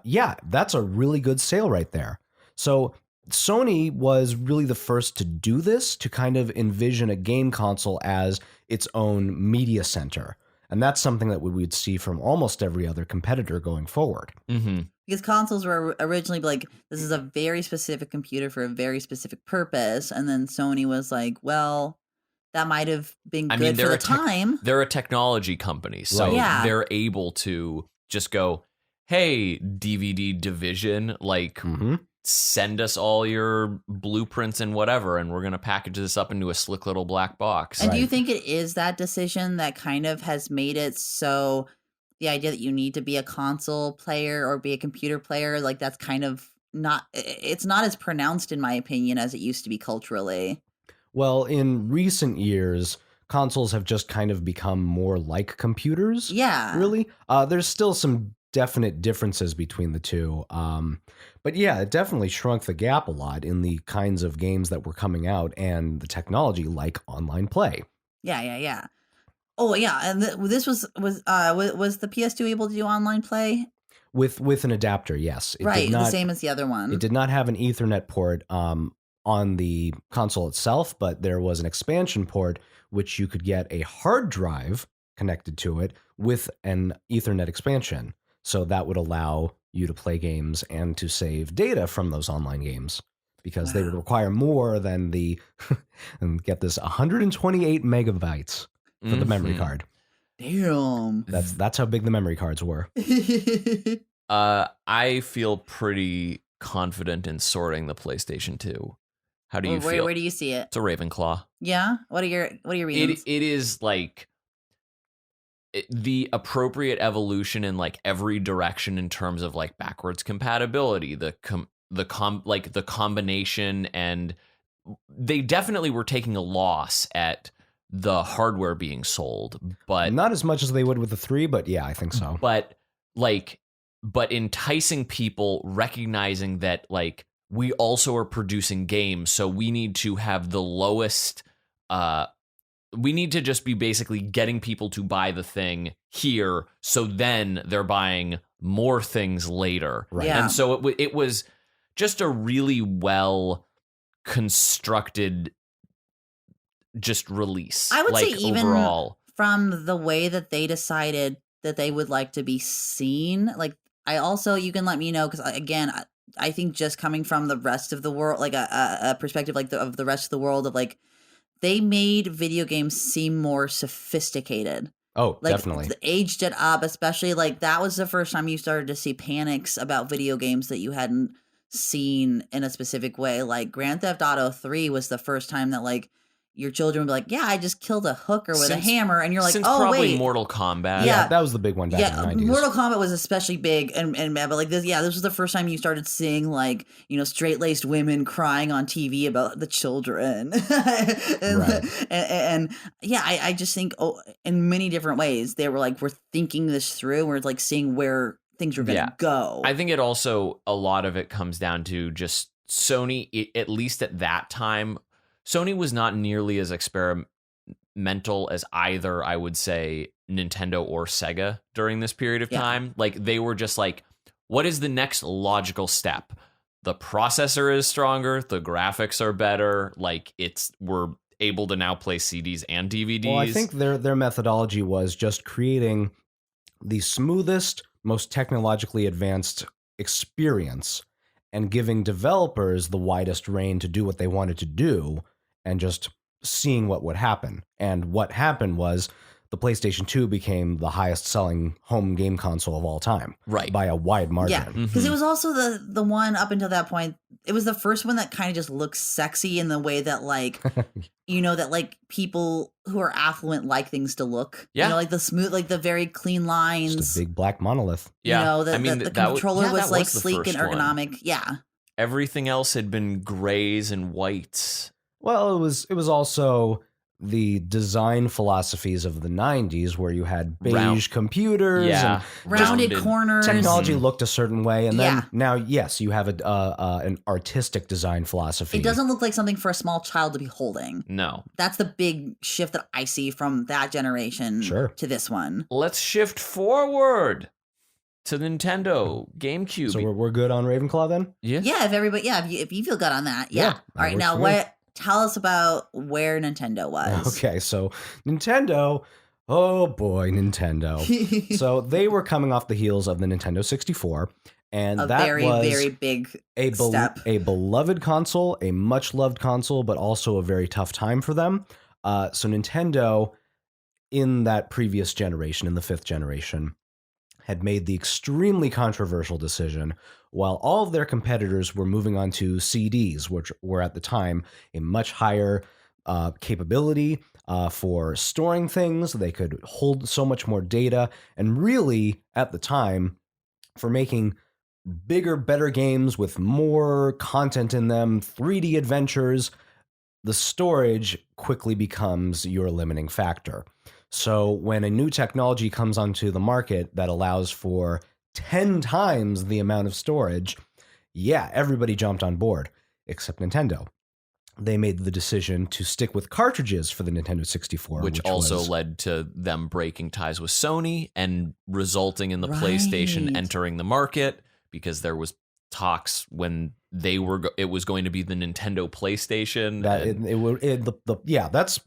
Yeah, that's a really good sale right there. So Sony was really the first to do this, to kind of envision a game console as its own media center. And that's something that we would see from almost every other competitor going forward. Mm-hmm. Because consoles were originally like, this is a very specific computer for a very specific purpose. And then Sony was like, well, that might have been good for the time. They're a technology company, so Right. Yeah. they're able to just go, hey, DVD division, like, Mm-hmm. send us all your blueprints and whatever, and we're going to package this up into a slick little black box. And do you Right. think it is that decision that kind of has made it so the idea that you need to be a console player or be a computer player, like that's kind of it's not as pronounced in my opinion as it used to be culturally. Well, in recent years, consoles have just kind of become more like computers. Yeah. Really. There's still some definite differences between the two. But yeah, it definitely shrunk the gap a lot in the kinds of games that were coming out and the technology like online play. Yeah. Oh yeah, and this was the PS2 able to do online play? With an adapter, yes. It Right, did not, the same as the other one. It did not have an Ethernet port on the console itself, but there was an expansion port which you could get a hard drive connected to it with an Ethernet expansion. So that would allow you to play games and to save data from those online games, because they would Wow. require more than the, and get this, 128 megabytes for the memory Mhm. card. Damn. That's how big the memory cards were. I feel pretty confident in sorting the PlayStation 2. How do you feel? Where do you see it? It's a Ravenclaw. Yeah? What are your reasons? It is like the appropriate evolution in like every direction in terms of like backwards compatibility, the combination, and they definitely were taking a loss at the hardware being sold, but Not as much as they would with the 3, but yeah, I think so. but enticing people, recognizing that like we also are producing games, so we need to have the lowest we need to just be basically getting people to buy the thing here, so then they're buying more things later. Right. Yeah. And so it was just a really well constructed just release. I would like, say even overall. From the way that they decided that they would like to be seen, like I also, you can let me know, because again, I think just coming from the rest of the world, like a perspective like of the rest of the world, of like they made video games seem more sophisticated. Oh, Like definitely. aged it up, especially like that was the first time you started to see panics about video games that you hadn't seen in a specific way. Like Grand Theft Auto 3 was the first time that like your children would be like, yeah, I just killed a hooker with a Since- hammer, and you're like, Since oh probably wait, Mortal Kombat. Yeah. That was the big one back in the 90s. Mortal Kombat was especially big and bad, but like this was the first time you started seeing like, you know, straight-laced women crying on TV about the children. and, Right. and yeah, I just think in many different ways they were like, we're thinking this through, we're like seeing where things were gonna Yeah. go. I think it also, a lot of it comes down to just Sony, at least at that time, Sony was not nearly as experimental as either, I would say, Nintendo or Sega during this period of Yeah. time. Like, they were just like, what is the next logical step? The processor is stronger, the graphics are better, like we're able to now play CDs and DVDs. Well, I think their methodology was just creating the smoothest, most technologically advanced experience and giving developers the widest reign to do what they wanted to do and just seeing what would happen. And what happened was the PlayStation 2 became the highest selling home game console of all time. Right. By a wide margin. Yeah, because it was also the one up until that point. It was the first one that kind of just looks sexy in the way that like, that like people who are affluent like things to look. Yeah. Like the smooth, like the very clean lines. Just a big black monolith. Yeah. The controller was like the sleek and first one. ergonomic. Yeah. Everything else had been grays and whites. Well, it was also the design philosophies of the 90s where you had beige computers and rounded corners. Technology looked a certain way, and then now, yes, you have an artistic design philosophy. It doesn't look like something for a small child to be holding. No. That's the big shift that I see from that generation to this one. Let's shift forward to Nintendo, GameCube. So we're good on Ravenclaw then? Yeah. Yeah, if you feel good on that. Yeah. All right, now tell us about where Nintendo was. Okay, so Nintendo, oh boy, Nintendo. So they were coming off the heels of the Nintendo 64, and that very, was very big step. A beloved console, a much loved console, but also a very tough time for them. So Nintendo, in that previous generation, in the 5th generation, had made the extremely controversial decision, while all of their competitors were moving on to CDs, which were at the time a much higher capability for storing things. They could hold so much more data, and really, at the time, for making bigger, better games with more content in them, 3D adventures, the storage quickly becomes your limiting factor. So when a new technology comes onto the market that allows for 10 times the amount of storage, everybody jumped on board, except Nintendo. They made the decision to stick with cartridges for the Nintendo 64. Which also led to them breaking ties with Sony and resulting in the PlayStation entering the market, because there was talks when it was going to be the Nintendo PlayStation.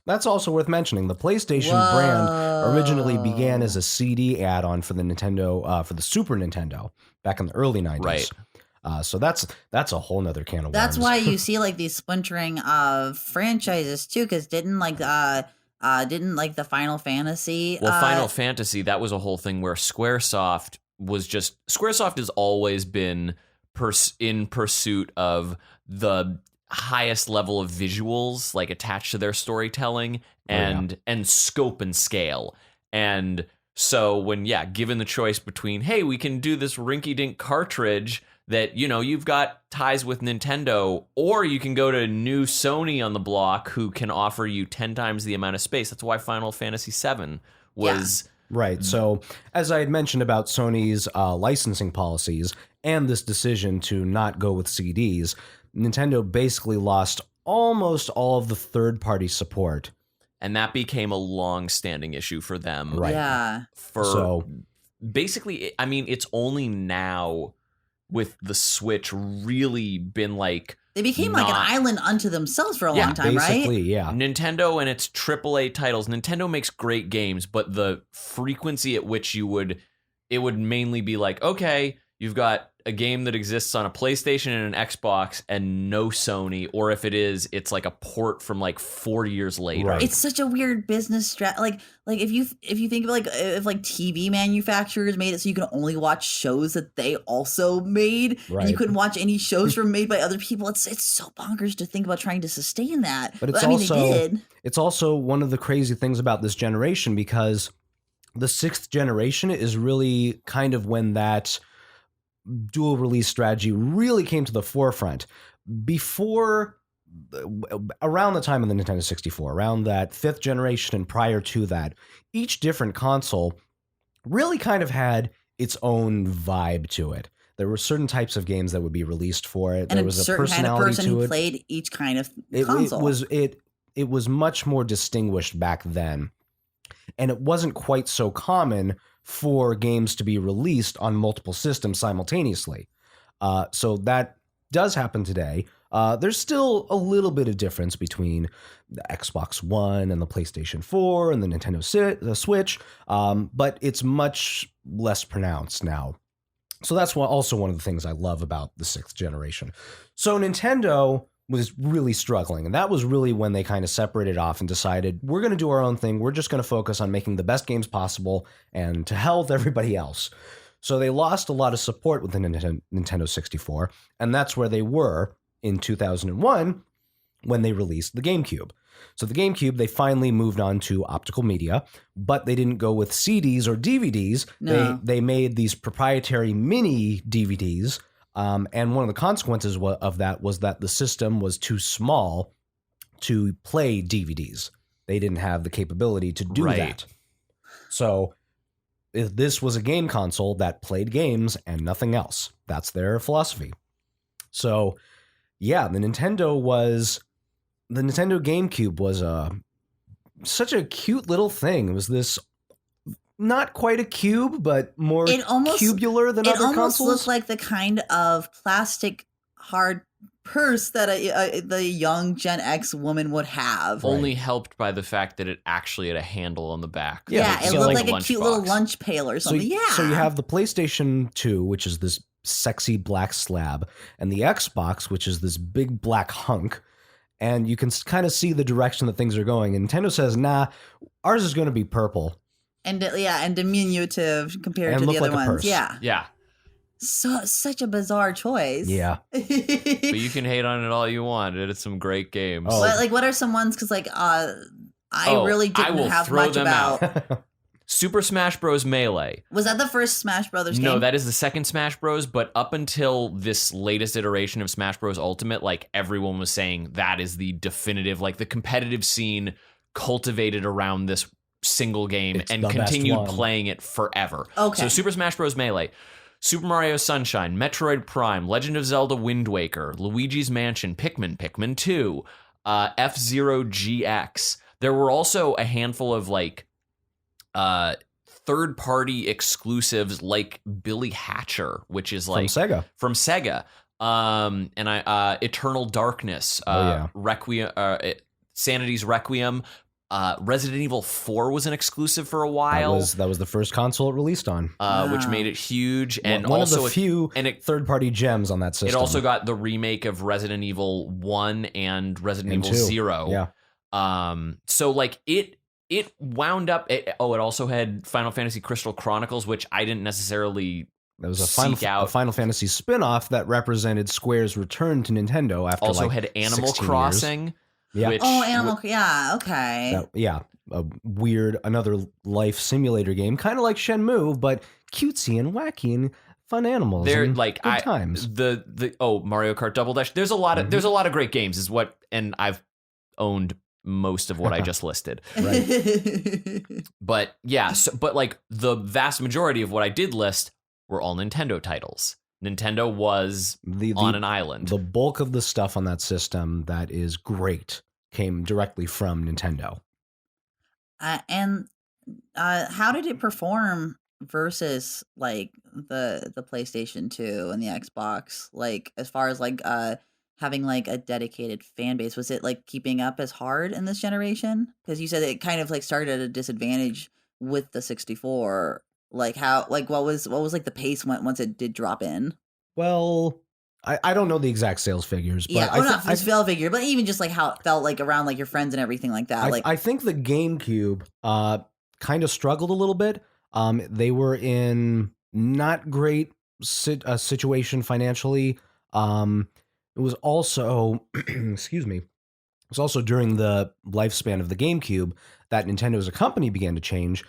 That's also worth mentioning. The PlayStation brand originally began as a CD add-on for the Nintendo for the Super Nintendo back in the early 90s. Right. So that's a whole nother can of worms. That's why you see like these splintering of franchises too, because didn't the Final Fantasy? Final Fantasy, that was a whole thing where Squaresoft has always been in pursuit of the highest level of visuals, like attached to their storytelling and scope and scale. And so when given the choice between, hey, we can do this rinky-dink cartridge that, you've got ties with Nintendo, or you can go to new Sony on the block who can offer you 10 times the amount of space. That's why Final Fantasy VII was... Right. So as I had mentioned about Sony's licensing policies and this decision to not go with CDs, Nintendo basically lost almost all of the third-party support. And that became a long-standing issue for them. Right. Yeah. Basically, I mean, it's only now with the Switch really been like... They became like an island unto themselves for a long time, basically, right? Yeah. Nintendo and its AAA titles. Nintendo makes great games, but the frequency at which it would mainly be like, okay, you've got a game that exists on a PlayStation and an Xbox and no Sony, or if it is, it's like a port from like 4 years later. Right. It's such a weird business like if you think of if TV manufacturers made it so you can only watch shows that they also made, and you couldn't watch any shows from made by other people. It's so bonkers to think about trying to sustain that. But I mean, they did. It's also one of the crazy things about this generation, because the 6th generation is really kind of when that dual release strategy really came to the forefront. Around the time of the Nintendo 64, around that 5th generation and prior to that, each different console really kind of had its own vibe to it. There were certain types of games that would be released for it. And there was a certain personality kind of person to who it. played each kind of console. It was much more distinguished back then. And it wasn't quite so common for games to be released on multiple systems simultaneously. So that does happen today. There's still a little bit of difference between the Xbox One and the PlayStation 4 and the Nintendo Switch, but it's much less pronounced now. So that's also one of the things I love about the 6th generation. So Nintendo was really struggling. And that was really when they kind of separated off and decided, we're going to do our own thing. We're just going to focus on making the best games possible and to hell with everybody else. So they lost a lot of support with the Nintendo 64. And that's where they were in 2001 when they released the GameCube. So the GameCube, they finally moved on to optical media, but they didn't go with CDs or DVDs. No. They made these proprietary mini DVDs. And one of the consequences of that was that the system was too small to play DVDs. They didn't have the capability to do that. So if this was a game console that played games and nothing else. That's their philosophy. So yeah, the Nintendo GameCube was such a cute little thing. It was this not quite a cube, but more cubular than other consoles. It almost looked like the kind of plastic hard purse that the young Gen X woman would have. Only helped by the fact that it actually had a handle on the back. Yeah, it looked like a cute little lunch pail or something. So you have the PlayStation 2, which is this sexy black slab, and the Xbox, which is this big black hunk. And you can kind of see the direction that things are going. And Nintendo says, nah, ours is going to be purple. And diminutive compared to the other ones. Purse. Yeah. So such a bizarre choice. Yeah. But you can hate on it all you want. It's some great games. Oh. Like, what are some ones? Because I really didn't have much about. Super Smash Bros. Melee. Was that the first Smash Brothers game? No, that is the second Smash Bros. But up until this latest iteration of Smash Bros. Ultimate, like everyone was saying that is the definitive, like the competitive scene cultivated around this single game and continued playing it forever. Okay. So Super Smash Bros. Melee, Super Mario Sunshine, Metroid Prime, Legend of Zelda Wind Waker, Luigi's Mansion, Pikmin 2, F-Zero GX. There were also a handful of like third-party exclusives like Billy Hatcher, which is like from Sega. And Eternal Darkness, Requiem, Sanity's Requiem. Resident Evil 4 was an exclusive for a while. That was the first console it released on, which made it huge, and one also of the few third-party gems on that system. It also got the remake of Resident Evil 1 and Resident Evil 0. Yeah. So like it wound up. It also had Final Fantasy Crystal Chronicles, which I didn't necessarily. That was a Final Fantasy spin-off that represented Square's return to Nintendo after also had Animal Crossing. Years. Yeah. Which, okay. Another life simulator game, kind of like Shenmue, but cutesy and wacky and fun animals. They're and like good times. Mario Kart Double Dash. There's a lot of great games, and I've owned most of what I just listed. Right. But yeah, but like the vast majority of what I did list were all Nintendo titles. Nintendo was on an island. The bulk of the stuff on that system that is great came directly from Nintendo. And how did it perform versus like the PlayStation 2 and the Xbox? Like as far as like having like a dedicated fan base, was it like keeping up as hard in this generation? Because you said it kind of like started at a disadvantage with the 64. Like how, like what was like the pace once it did drop in? Well, I don't know the exact sales figures, but not sales figure, but even just like how it felt like around like your friends and everything like that. I think the GameCube kind of struggled a little bit. They were in not great situation financially. It was also, excuse me, it was also during the lifespan of the GameCube that Nintendo as a company began to change.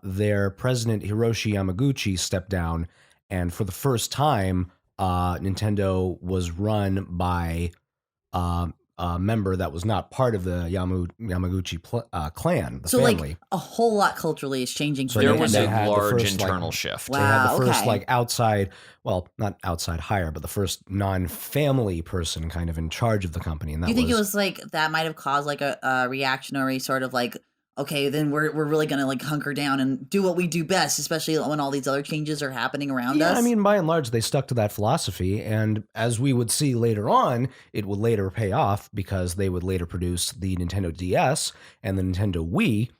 Their president, Hiroshi Yamaguchi, stepped down, and for the first time, Nintendo was run by a member that was not part of the Yamaguchi clan, the family. Like a whole lot culturally is changing. So there was a large internal shift. Wow, they had the first like outside, well, not outside hire, but the first non-family person kind of in charge of the company. And that you think it was like that might have caused like a reactionary sort of like, okay, then we're really gonna like hunker down and do what we do best, especially when all these other changes are happening around us. I mean, by and large, they stuck to that philosophy, and as we would see later on, it would later pay off because they would later produce the Nintendo DS and the Nintendo Wii,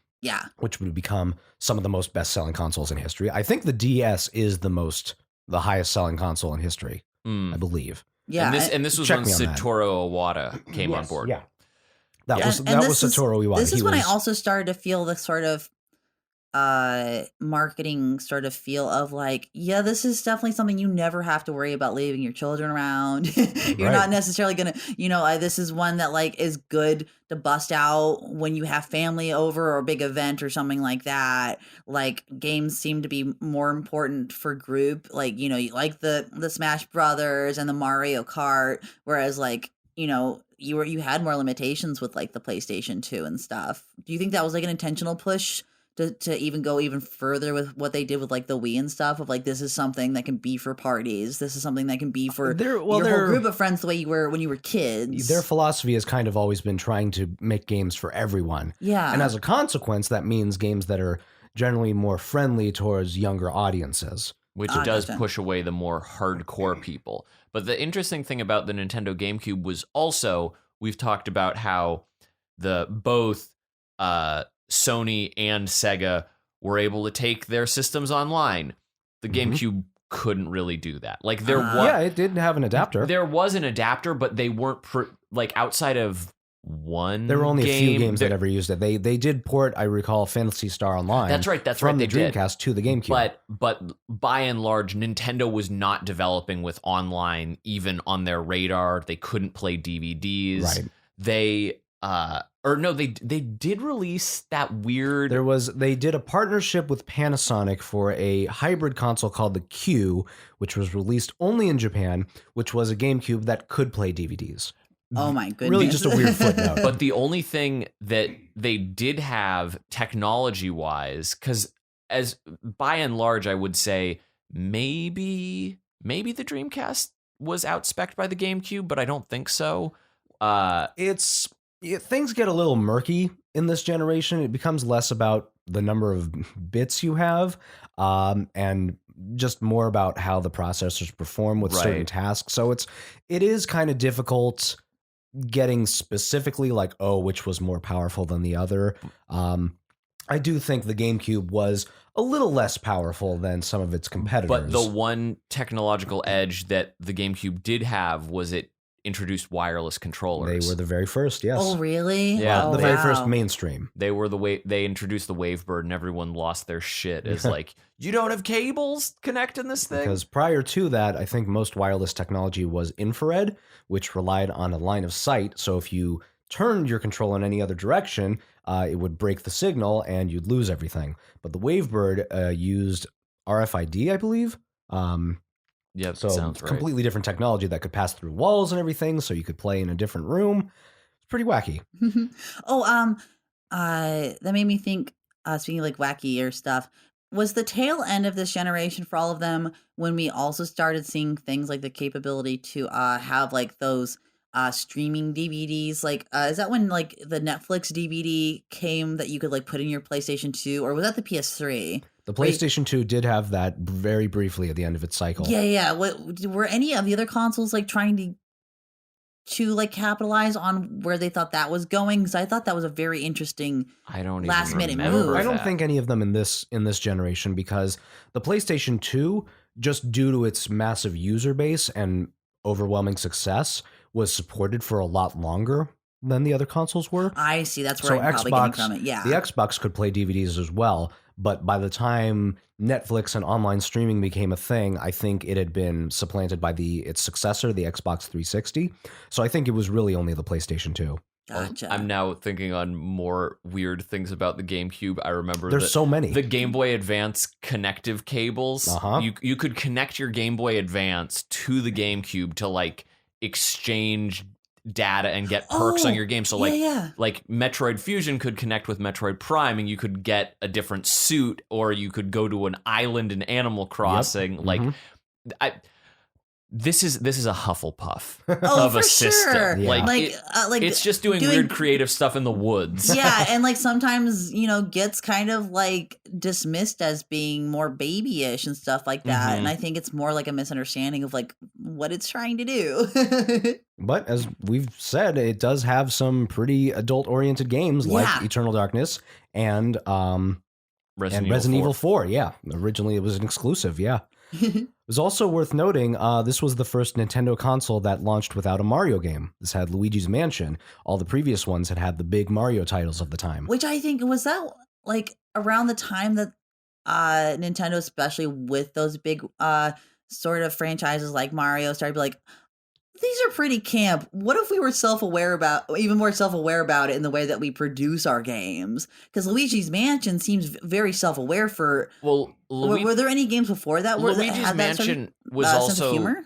which would become some of the most best-selling consoles in history. I think the DS is the highest-selling console in history, I believe. Yeah, and this was check when me on that. Satoru Iwata came on board. Yeah, that Yeah, was and that this was is- Satoru Iwata. This is He when I was- also started to feel the sort of marketing sort of feel of like, yeah, this is definitely something you never have to worry about leaving your children around. You're Right. not necessarily gonna, this is one that like is good to bust out when you have family over or a big event or something like that. Like games seem to be more important for group, like you like the Smash Brothers and the Mario Kart, whereas like you had more limitations with like the PlayStation 2 and stuff. Do you think that was like an intentional push to even go even further with what they did with like the Wii and stuff of like, this is something that can be for parties. This is something that can be for your whole group of friends the way you were when you were kids. Their philosophy has kind of always been trying to make games for everyone. Yeah. And as a consequence, that means games that are generally more friendly towards younger audiences. Which does gotcha. push away the more hardcore people. But the interesting thing about the Nintendo GameCube was also, we've talked about how both Sony and Sega were able to take their systems online. The GameCube couldn't really do that. Like Yeah, it did have an adapter. There was an adapter, but they weren't outside of one. There were only a few games that ever used it. They did port, I recall, Phantasy Star Online. That's right. From they the Dreamcast to the GameCube. But by and large, Nintendo was not developing with online even on their radar. They couldn't play DVDs. Right. They they did release that weird. They did a partnership with Panasonic for a hybrid console called the Q, which was released only in Japan, which was a GameCube that could play DVDs. Oh my goodness. Really just a weird footnote. But the only thing that they did have technology-wise, because as by and large, I would say maybe the Dreamcast was outspec'd by the GameCube, but I don't think so. Things get a little murky in this generation. It becomes less about the number of bits you have, and just more about how the processors perform with certain tasks. So it is kind of difficult getting specifically like, which was more powerful than the other. I do think the GameCube was a little less powerful than some of its competitors. But the one technological edge that the GameCube did have was it introduced wireless controllers. They were the very first, yes. Oh, really? Yeah. Oh, Very first mainstream. They were they introduced the Wavebird, and everyone lost their shit. It's like, you don't have cables connecting this thing? Because prior to that, I think most wireless technology was infrared, which relied on a line of sight. So if you turned your control in any other direction, it would break the signal and you'd lose everything. But the Wavebird used RFID, I believe. Yeah, so sounds right. Completely different technology that could pass through walls and everything, so you could play in a different room. It's pretty wacky. That made me think, speaking of like wacky or stuff, was the tail end of this generation for all of them when we also started seeing things like the capability to have like those streaming DVDs? Like, is that when like the Netflix DVD came that you could like put in your PlayStation 2, or was that the PS3? The PlayStation 2 did have that very briefly at the end of its cycle. Yeah. Were any of the other consoles like trying to like capitalize on where they thought that was going? Because I thought that was a very interesting last minute move. I don't think any of them in this generation, because the PlayStation 2, just due to its massive user base and overwhelming success, was supported for a lot longer than the other consoles were. I see. That's where I'm probably getting from it. Yeah. The Xbox could play DVDs as well, but by the time Netflix and online streaming became a thing, I think it had been supplanted by its successor, the Xbox 360. So I think it was really only the PlayStation 2. Gotcha. I'm now thinking on more weird things about the GameCube. I remember There's so many. The Game Boy Advance connective cables. Uh-huh. You could connect your Game Boy Advance to the GameCube to like exchange data and get perks on your game. So like Metroid Fusion could connect with Metroid Prime, and you could get a different suit, or you could go to an island in Animal Crossing. Yep. Like this is a Hufflepuff of a system. Sure. Yeah. Like it's just doing weird creative stuff in the woods. Yeah, and like sometimes, gets kind of like dismissed as being more babyish and stuff like that. Mm-hmm. And I think it's more like a misunderstanding of like what it's trying to do. But as we've said, it does have some pretty adult-oriented games like Eternal Darkness and Resident Evil 4. Yeah, originally it was an exclusive. Yeah. It was also worth noting, this was the first Nintendo console that launched without a Mario game. This had Luigi's Mansion. All the previous ones had the big Mario titles of the time. Which I think was that like around the time that Nintendo, especially with those big sort of franchises like Mario, started to be like, these are pretty camp. What if we were even more self-aware about it in the way that we produce our games? Because Luigi's Mansion seems very self-aware for. Well, were there any games before that where Luigi's had that Mansion sort of, was sense of also humor?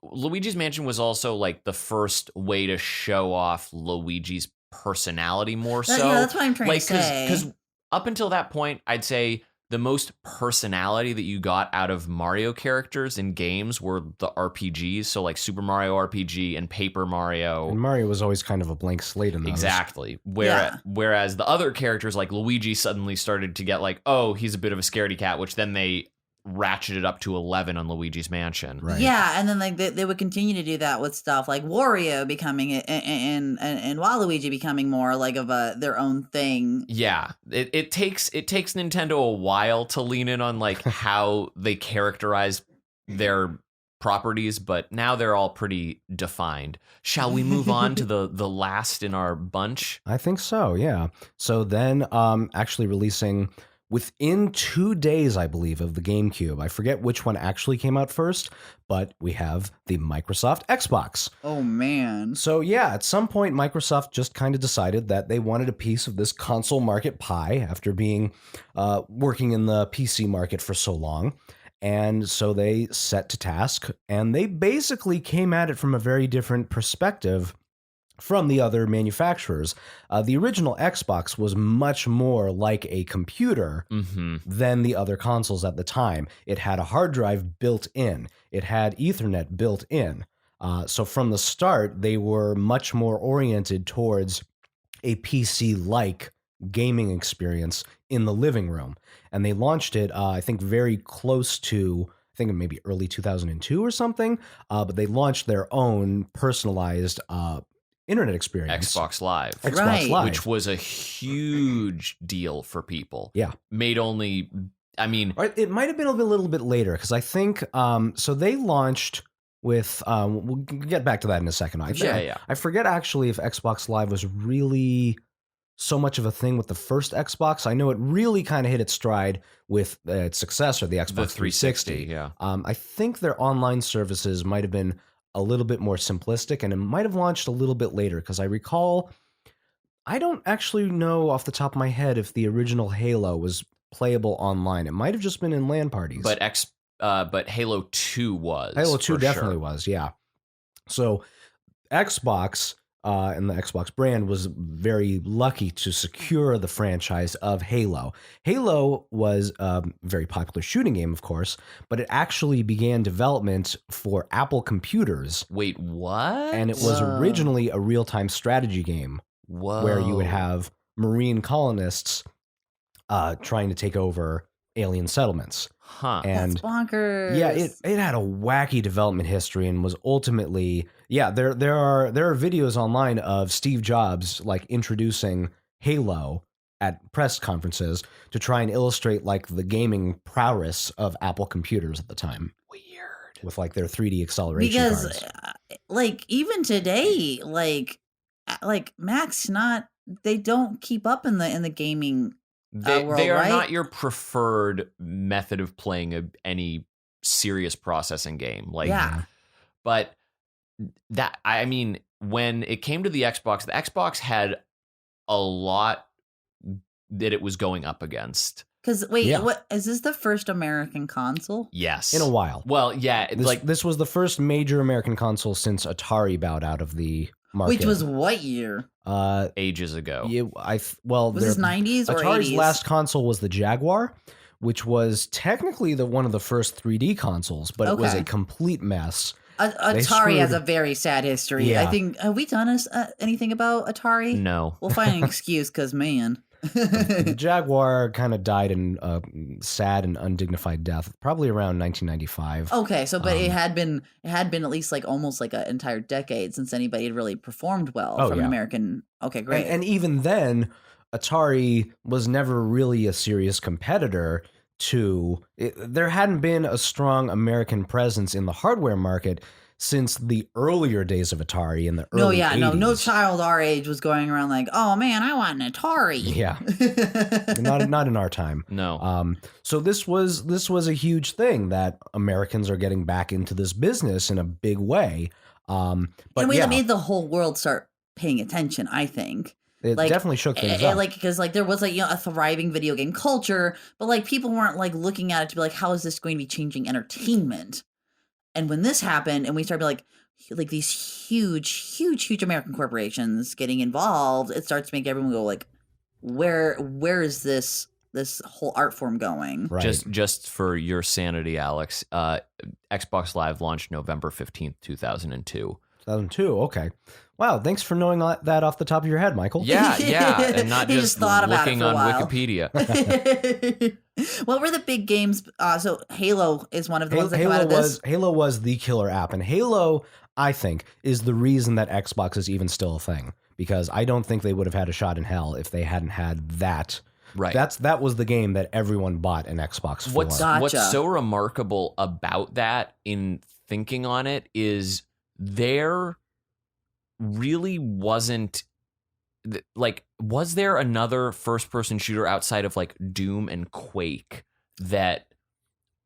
Luigi's Mansion was also like the first way to show off Luigi's personality more so. Yeah, that's what I'm trying to say. Because up until that point, I'd say the most personality that you got out of Mario characters in games were the RPGs. So like Super Mario RPG and Paper Mario. And Mario was always kind of a blank slate in those. Exactly. Yeah. Whereas the other characters like Luigi suddenly started to get like, oh, he's a bit of a scaredy cat, which then they ratcheted up to 11 on Luigi's Mansion. Right. Yeah, and then like they would continue to do that with stuff like Wario becoming and Waluigi becoming more like of their own thing. Yeah, it takes Nintendo a while to lean in on like how they characterize their properties, but now they're all pretty defined. Shall we move on to the last in our bunch? I think so, yeah. So then actually releasing within 2 days, I believe, of the GameCube. I forget which one actually came out first, but we have the Microsoft Xbox. Oh, man. So yeah, at some point, Microsoft just kind of decided that they wanted a piece of this console market pie after being working in the PC market for so long. And so they set to task, and they basically came at it from a very different perspective from the other manufacturers. The original Xbox was much more like a computer than the other consoles at the time. It had a hard drive built in. It had Ethernet built in. So from the start, they were much more oriented towards a PC-like gaming experience in the living room. And they launched it, I think, very close to, I think maybe early 2002 or something. But they launched their own personalized internet experience. Xbox Live. Xbox Live. Which was a huge deal for people. Yeah. It might have been a little bit later, because I think, so they launched with, we'll get back to that in a second. I forget actually if Xbox Live was really so much of a thing with the first Xbox. I know it really kind of hit its stride with its successor, the Xbox 360. Yeah. I think their online services might have been a little bit more simplistic, and it might have launched a little bit later, because I recall, I don't actually know off the top of my head if the original Halo was playable online. It might have just been in LAN parties. But Halo 2 was. Halo 2 definitely was, yeah. So Xbox and the Xbox brand was very lucky to secure the franchise of Halo. Halo was a very popular shooting game, of course, but it actually began development for Apple computers. Wait, what? And it was originally a real-time strategy game. Whoa. Where you would have Marine colonists trying to take over alien settlements. Huh. And that's bonkers. Yeah, it had a wacky development history and was ultimately, yeah, there are videos online of Steve Jobs like introducing Halo at press conferences to try and illustrate like the gaming prowess of Apple computers at the time. Weird. With like their 3D acceleration because cards. Like even today, like Mac's they don't keep up in the gaming world, they are right? not your preferred method of playing any serious processing game. Like, yeah. But that, I mean, when it came to the Xbox had a lot that it was going up against. Because what is this the first American console? Yes, in a while. Well, yeah, this was the first major American console since Atari bowed out of the market. Which was what year? Ages ago. Was this 90s or Atari's 80s? last console was the Jaguar, which was technically one of the first 3D consoles, but it was a complete mess. Atari has a very sad history. Yeah. I think, have we done anything about Atari? No. We'll find an excuse, because, man. The Jaguar kind of died in a sad and undignified death, probably around 1995. Okay, so but it had been at least like almost like an entire decade since anybody had really performed well from an American. Okay, great. And even then, Atari was never really a serious competitor there hadn't been a strong American presence in the hardware market since the earlier days of Atari in the early 80s. No child our age was going around like, oh man, I want an Atari. Yeah, not in our time. No. So this was a huge thing that Americans are getting back into this business in a big way. But in a way that made the whole world start paying attention, I think. It definitely shook things up. Because there was a thriving video game culture, but people weren't looking at it to be like, how is this going to be changing entertainment? And when this happened, and we started like these huge American corporations getting involved, it starts to make everyone go where is this whole art form going? Right. Just for your sanity, Alex, Xbox Live launched November 15th, 2002. 2002, okay. Wow, thanks for knowing that off the top of your head, Michael. Yeah, and not He just thought about it looking for a on while. Wikipedia. What were the big games? So Halo is one of the ones that came out of this. Halo was the killer app, and Halo, I think, is the reason that Xbox is even still a thing, because I don't think they would have had a shot in hell if they hadn't had that. Right. That was the game that everyone bought an Xbox for. What's so remarkable about that, in thinking on it, is there really wasn't was there another first person shooter outside of Doom and Quake that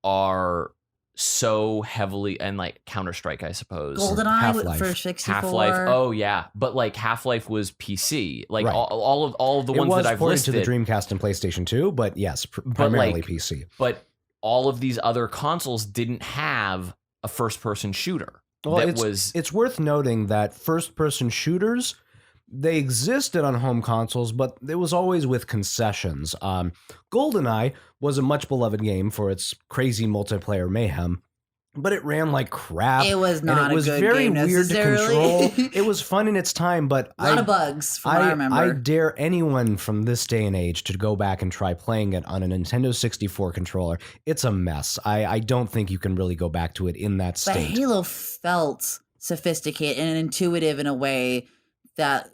are so heavily, and Counter-Strike, I suppose, GoldenEye Half-Life. for 64. Half-Life, oh yeah, but Half-Life was PC, Right. all of the ones that I've listed to the Dreamcast and PlayStation 2, but yes, primarily PC. But all of these other consoles didn't have a first person shooter. Well, it's worth noting that first-person shooters, they existed on home consoles, but it was always with concessions. GoldenEye was a much beloved game for its crazy multiplayer mayhem, but it ran like crap. It was not and it was a good very game weird to necessarily. control. It was fun in its time, but a lot of bugs from what I remember. I dare anyone from this day and age to go back and try playing it on a Nintendo 64 controller. It's a mess. I don't think you can really go back to it in that But state. Halo felt sophisticated and intuitive in a way that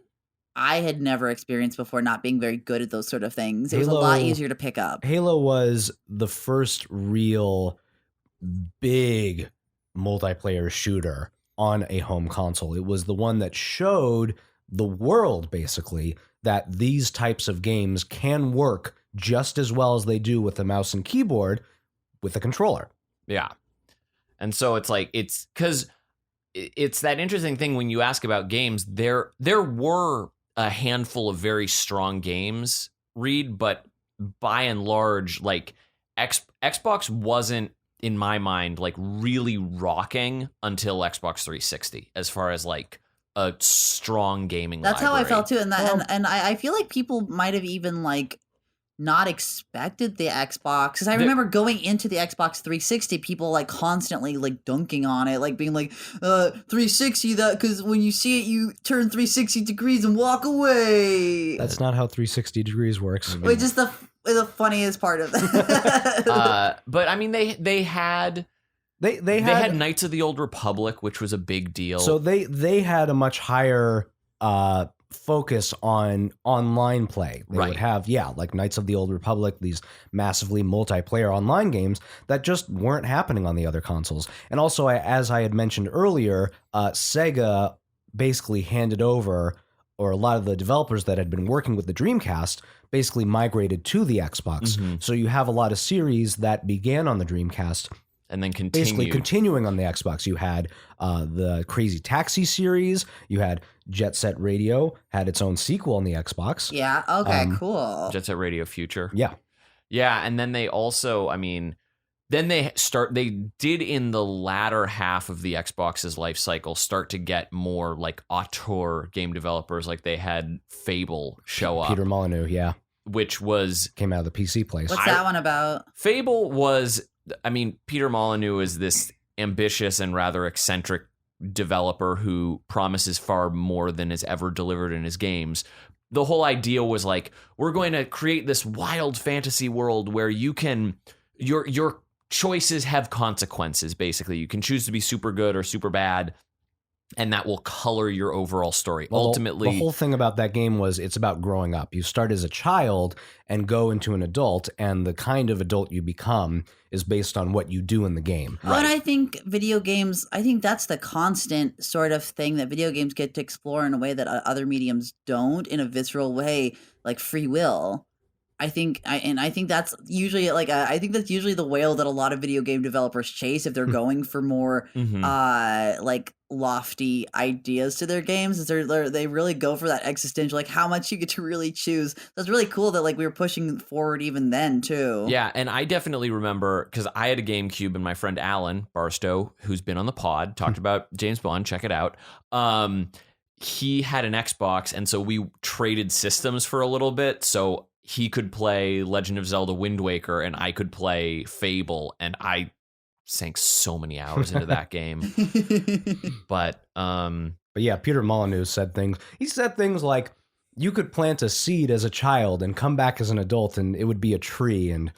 I had never experienced before, not being very good at those sort of things. It was a lot easier to pick up. Halo was the first real big multiplayer shooter on a home console. It was the one that showed the world, basically, that these types of games can work just as well as they do with the mouse and keyboard with a controller. Yeah. And so it's because it's that interesting thing when you ask about games, there were a handful of very strong games, Reed, but by and large, Xbox wasn't, in my mind, really rocking until Xbox 360 as far as a strong gaming That's library. how I felt too, and I feel like people might have even not expected the Xbox, because I remember going into the Xbox 360, people constantly dunking on it, being 360 that, because when you see it, you turn 360 degrees and walk away. That's not how 360 degrees works. Which is the funniest part of that. But I mean, they had Knights of the Old Republic, which was a big deal. So they had a much higher focus on online play. They would have, Knights of the Old Republic, these massively multiplayer online games that just weren't happening on the other consoles. And also, as I had mentioned earlier, Sega basically handed over, or a lot of the developers that had been working with the Dreamcast basically migrated to the Xbox. Mm-hmm. So you have a lot of series that began on the Dreamcast and then basically continuing on the Xbox. You had the Crazy Taxi series. You had Jet Set Radio, had its own sequel on the Xbox. Yeah, okay, cool. Jet Set Radio Future. Yeah. Yeah, and then they also, they did in the latter half of the Xbox's life cycle start to get more auteur game developers. They had Fable show up. Peter Molyneux, yeah. Which came out of the PC place. What's that one about? Fable was, Peter Molyneux is this ambitious and rather eccentric developer who promises far more than is ever delivered in his games. The whole idea was we're going to create this wild fantasy world where you can, your choices have consequences, basically. You can choose to be super good or super bad. and that will color your overall story. Well, Ultimately, the whole thing about that game was it's about growing up. You start as a child and go into an adult, and the kind of adult you become is based on what you do in the game. Well, and I think video games, I think that's the constant sort of thing that video games get to explore in a way that other mediums don't, in a visceral way, like free will. I think that's usually I think that's usually the whale that a lot of video game developers chase if they're going for more like lofty ideas to their games. Is they really go for that existential, like how much you get to really choose. So it's really cool that like we were pushing forward even then too. Yeah, and I definitely remember because I had a GameCube, and my friend Alan Barstow, who's been on the pod, talked about James Bond. Check it out. He had an Xbox, and so we traded systems for a little bit. So he could play Legend of Zelda Wind Waker, and I could play Fable, and I sank so many hours into that game. But yeah, Peter Molyneux said things. He said things like, you could plant a seed as a child and come back as an adult, and it would be a tree. And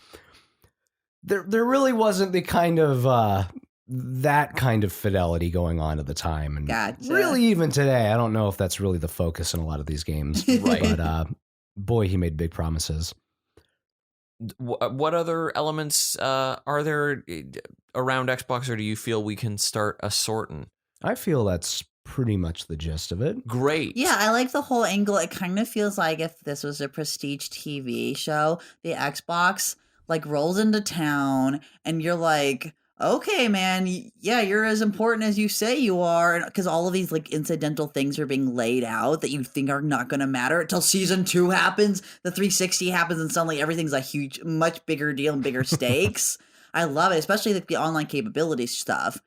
there really wasn't the kind of that kind of fidelity going on at the time. And Gotcha. Really, even today, I don't know if that's really the focus in a lot of these games. Right. But boy, he made big promises. What other elements are there around Xbox, or do you feel we can start assorting? I feel that's pretty much the gist of it. Great. Yeah, I like the whole angle. It kind of feels like if this was a prestige TV show, the Xbox like rolls into town and you're like, okay, man, yeah, you're as important as you say you are. Because all of these like incidental things are being laid out that you think are not going to matter until season 2 happens, the 360 happens, and suddenly everything's a huge, much bigger deal and bigger stakes. I love it, especially the online capabilities stuff.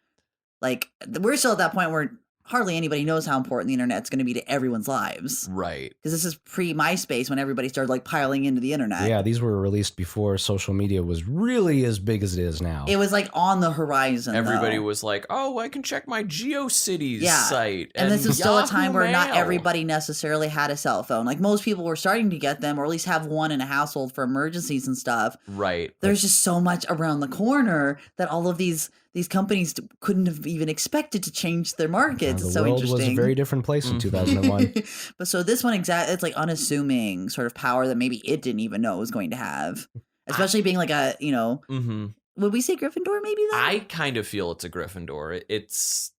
Like, we're still at that point where hardly anybody knows how important the internet's going to be to everyone's lives. Right. Because this is pre-MySpace when everybody started like piling into the internet. Yeah, these were released before social media was really as big as it is now. It was like on the horizon. Everybody though. was like, oh, I can check my GeoCities Yeah. site. And this is still a time where not Mail. everybody necessarily had a cell phone. Like most people were starting to get them, or at least have one in a household for emergencies and stuff. Right. There's just so much around the corner that all of these companies couldn't have even expected to change their markets. The It's so world interesting. was a very different place in 2001. But so this one it's like unassuming sort of power that maybe it didn't even know it was going to have. Especially being like a, would we say Gryffindor maybe then? I kind of feel it's a Gryffindor. It's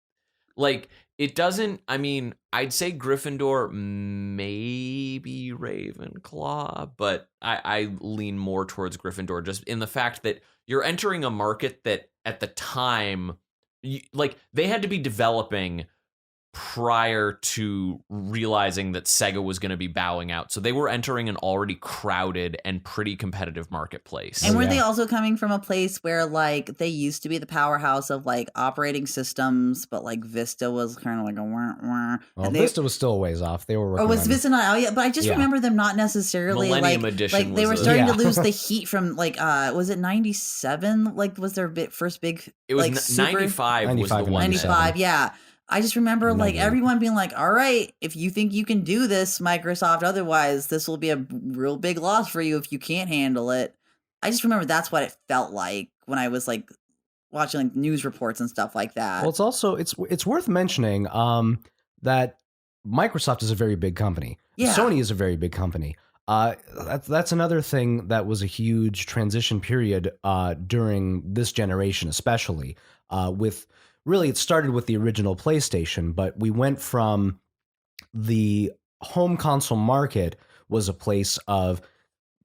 like, it doesn't, I mean, I'd say Gryffindor, maybe Ravenclaw, but I lean more towards Gryffindor just in the fact that you're entering a market that at the time, they had to be developing prior to realizing that Sega was going to be bowing out. So they were entering an already crowded and pretty competitive marketplace. And were they also coming from a place where like they used to be the powerhouse of like operating systems, but like Vista was kind of like a wah. Well, Vista was still a ways off. They were working or was on Vista not out yet? But I just remember them not necessarily Millennium Edition like they was were a- starting to lose the heat from like was it 97? Like was their first big It was like 95 was the 95 and one. 95, yeah. I just remember like Maybe. everyone being like, all right, if you think you can do this, Microsoft, otherwise this will be a real big loss for you if you can't handle it. I just remember that's what it felt like when I was like watching like news reports and stuff like that. Well, it's also it's worth mentioning that Microsoft is a very big company. Yeah. Sony is a very big company. That's another thing that was a huge transition period during this generation, especially with. Really, it started with the original PlayStation, but we went from the home console market was a place of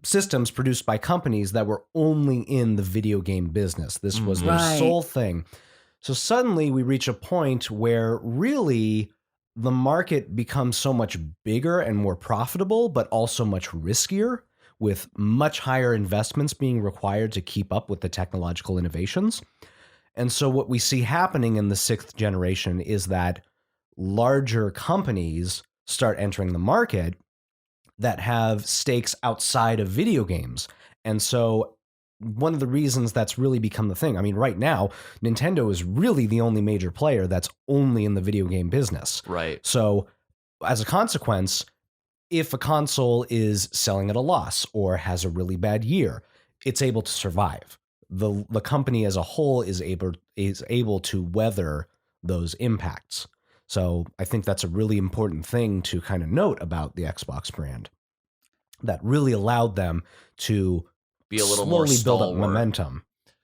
systems produced by companies that were only in the video game business. This was their Right. sole thing. So suddenly we reach a point where really the market becomes so much bigger and more profitable, but also much riskier, with much higher investments being required to keep up with the technological innovations. And so what we see happening in the 6th generation is that larger companies start entering the market that have stakes outside of video games. And so one of the reasons that's really become the thing, I mean, right now, Nintendo is really the only major player that's only in the video game business. Right. So as a consequence, if a console is selling at a loss or has a really bad year, it's able to survive. The company as a whole is able to weather those impacts. So I think that's a really important thing to kind of note about the Xbox brand that really allowed them to Be a little more slowly build up stalwart. momentum.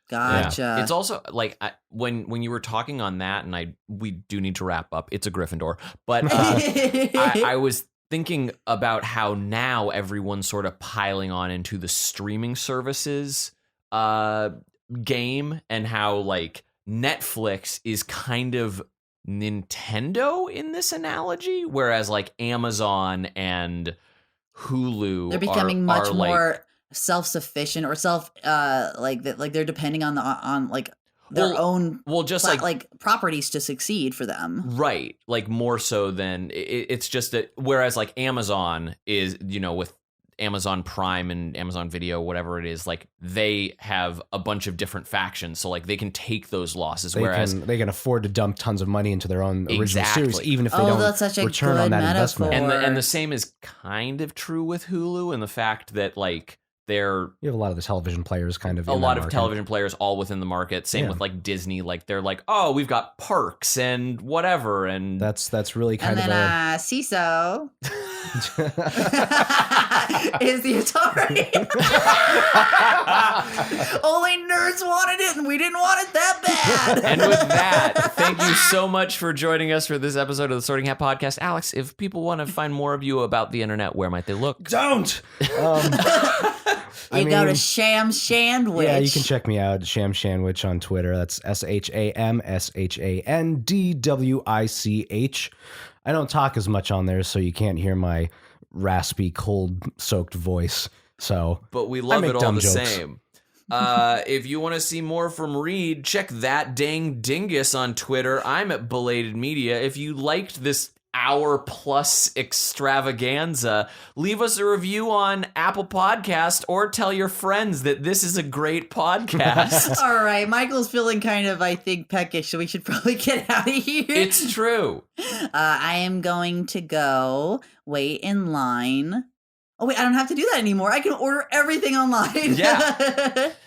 Gotcha. Yeah. It's also like when you were talking on that, and we do need to wrap up. It's a Gryffindor, but I was thinking about how now everyone's sort of piling on into the streaming services game, and how like Netflix is kind of Nintendo in this analogy, whereas like Amazon and Hulu they're becoming much are more like, self-sufficient or like that, like they're depending on like their own just like properties to succeed for them. right, like more so than it's just that, whereas like Amazon is, with Amazon Prime and Amazon Video, whatever it is, like they have a bunch of different factions, so like they can take those losses, They can afford to dump tons of money into their own original Exactly. series, even if they don't that's such a return good on that metaphor. investment. and the same is kind of true with Hulu, and the fact that like they're You have a lot of the television players kind of a in lot that of market. television players all within the market. Same Yeah. with like Disney, like they're like, oh, we've got parks and whatever, and That's really kind and of then CISO is the Atari. Only nerds wanted it, and we didn't want it that bad. And with that, thank you so much for joining us for this episode of the Sorting Hat Podcast. Alex, if people want to find more of you about the internet, where might they look? Don't. You go to Sham Sandwich. Yeah, you can check me out, Sham Sandwich on Twitter. That's ShamShandwich. I don't talk as much on there, so you can't hear my raspy, cold-soaked voice. So, But we love make it all dumb the jokes. same. If you want to see more from Reed, check That Dang Dingus on Twitter. I'm at Belated Media. If you liked this hour-plus extravaganza, leave us a review on Apple Podcast or tell your friends that this is a great podcast. All right, Michael's feeling kind of, I think, peckish, so we should probably get out of here. It's true. I am going to go wait in line. Oh, wait, I don't have to do that anymore. I can order everything online. Yeah.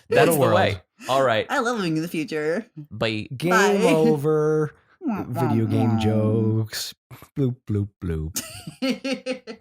That's the world. way. All right. I love living in the future. Bye. game Bye. over. Video game jokes. Bloop, bloop, bloop.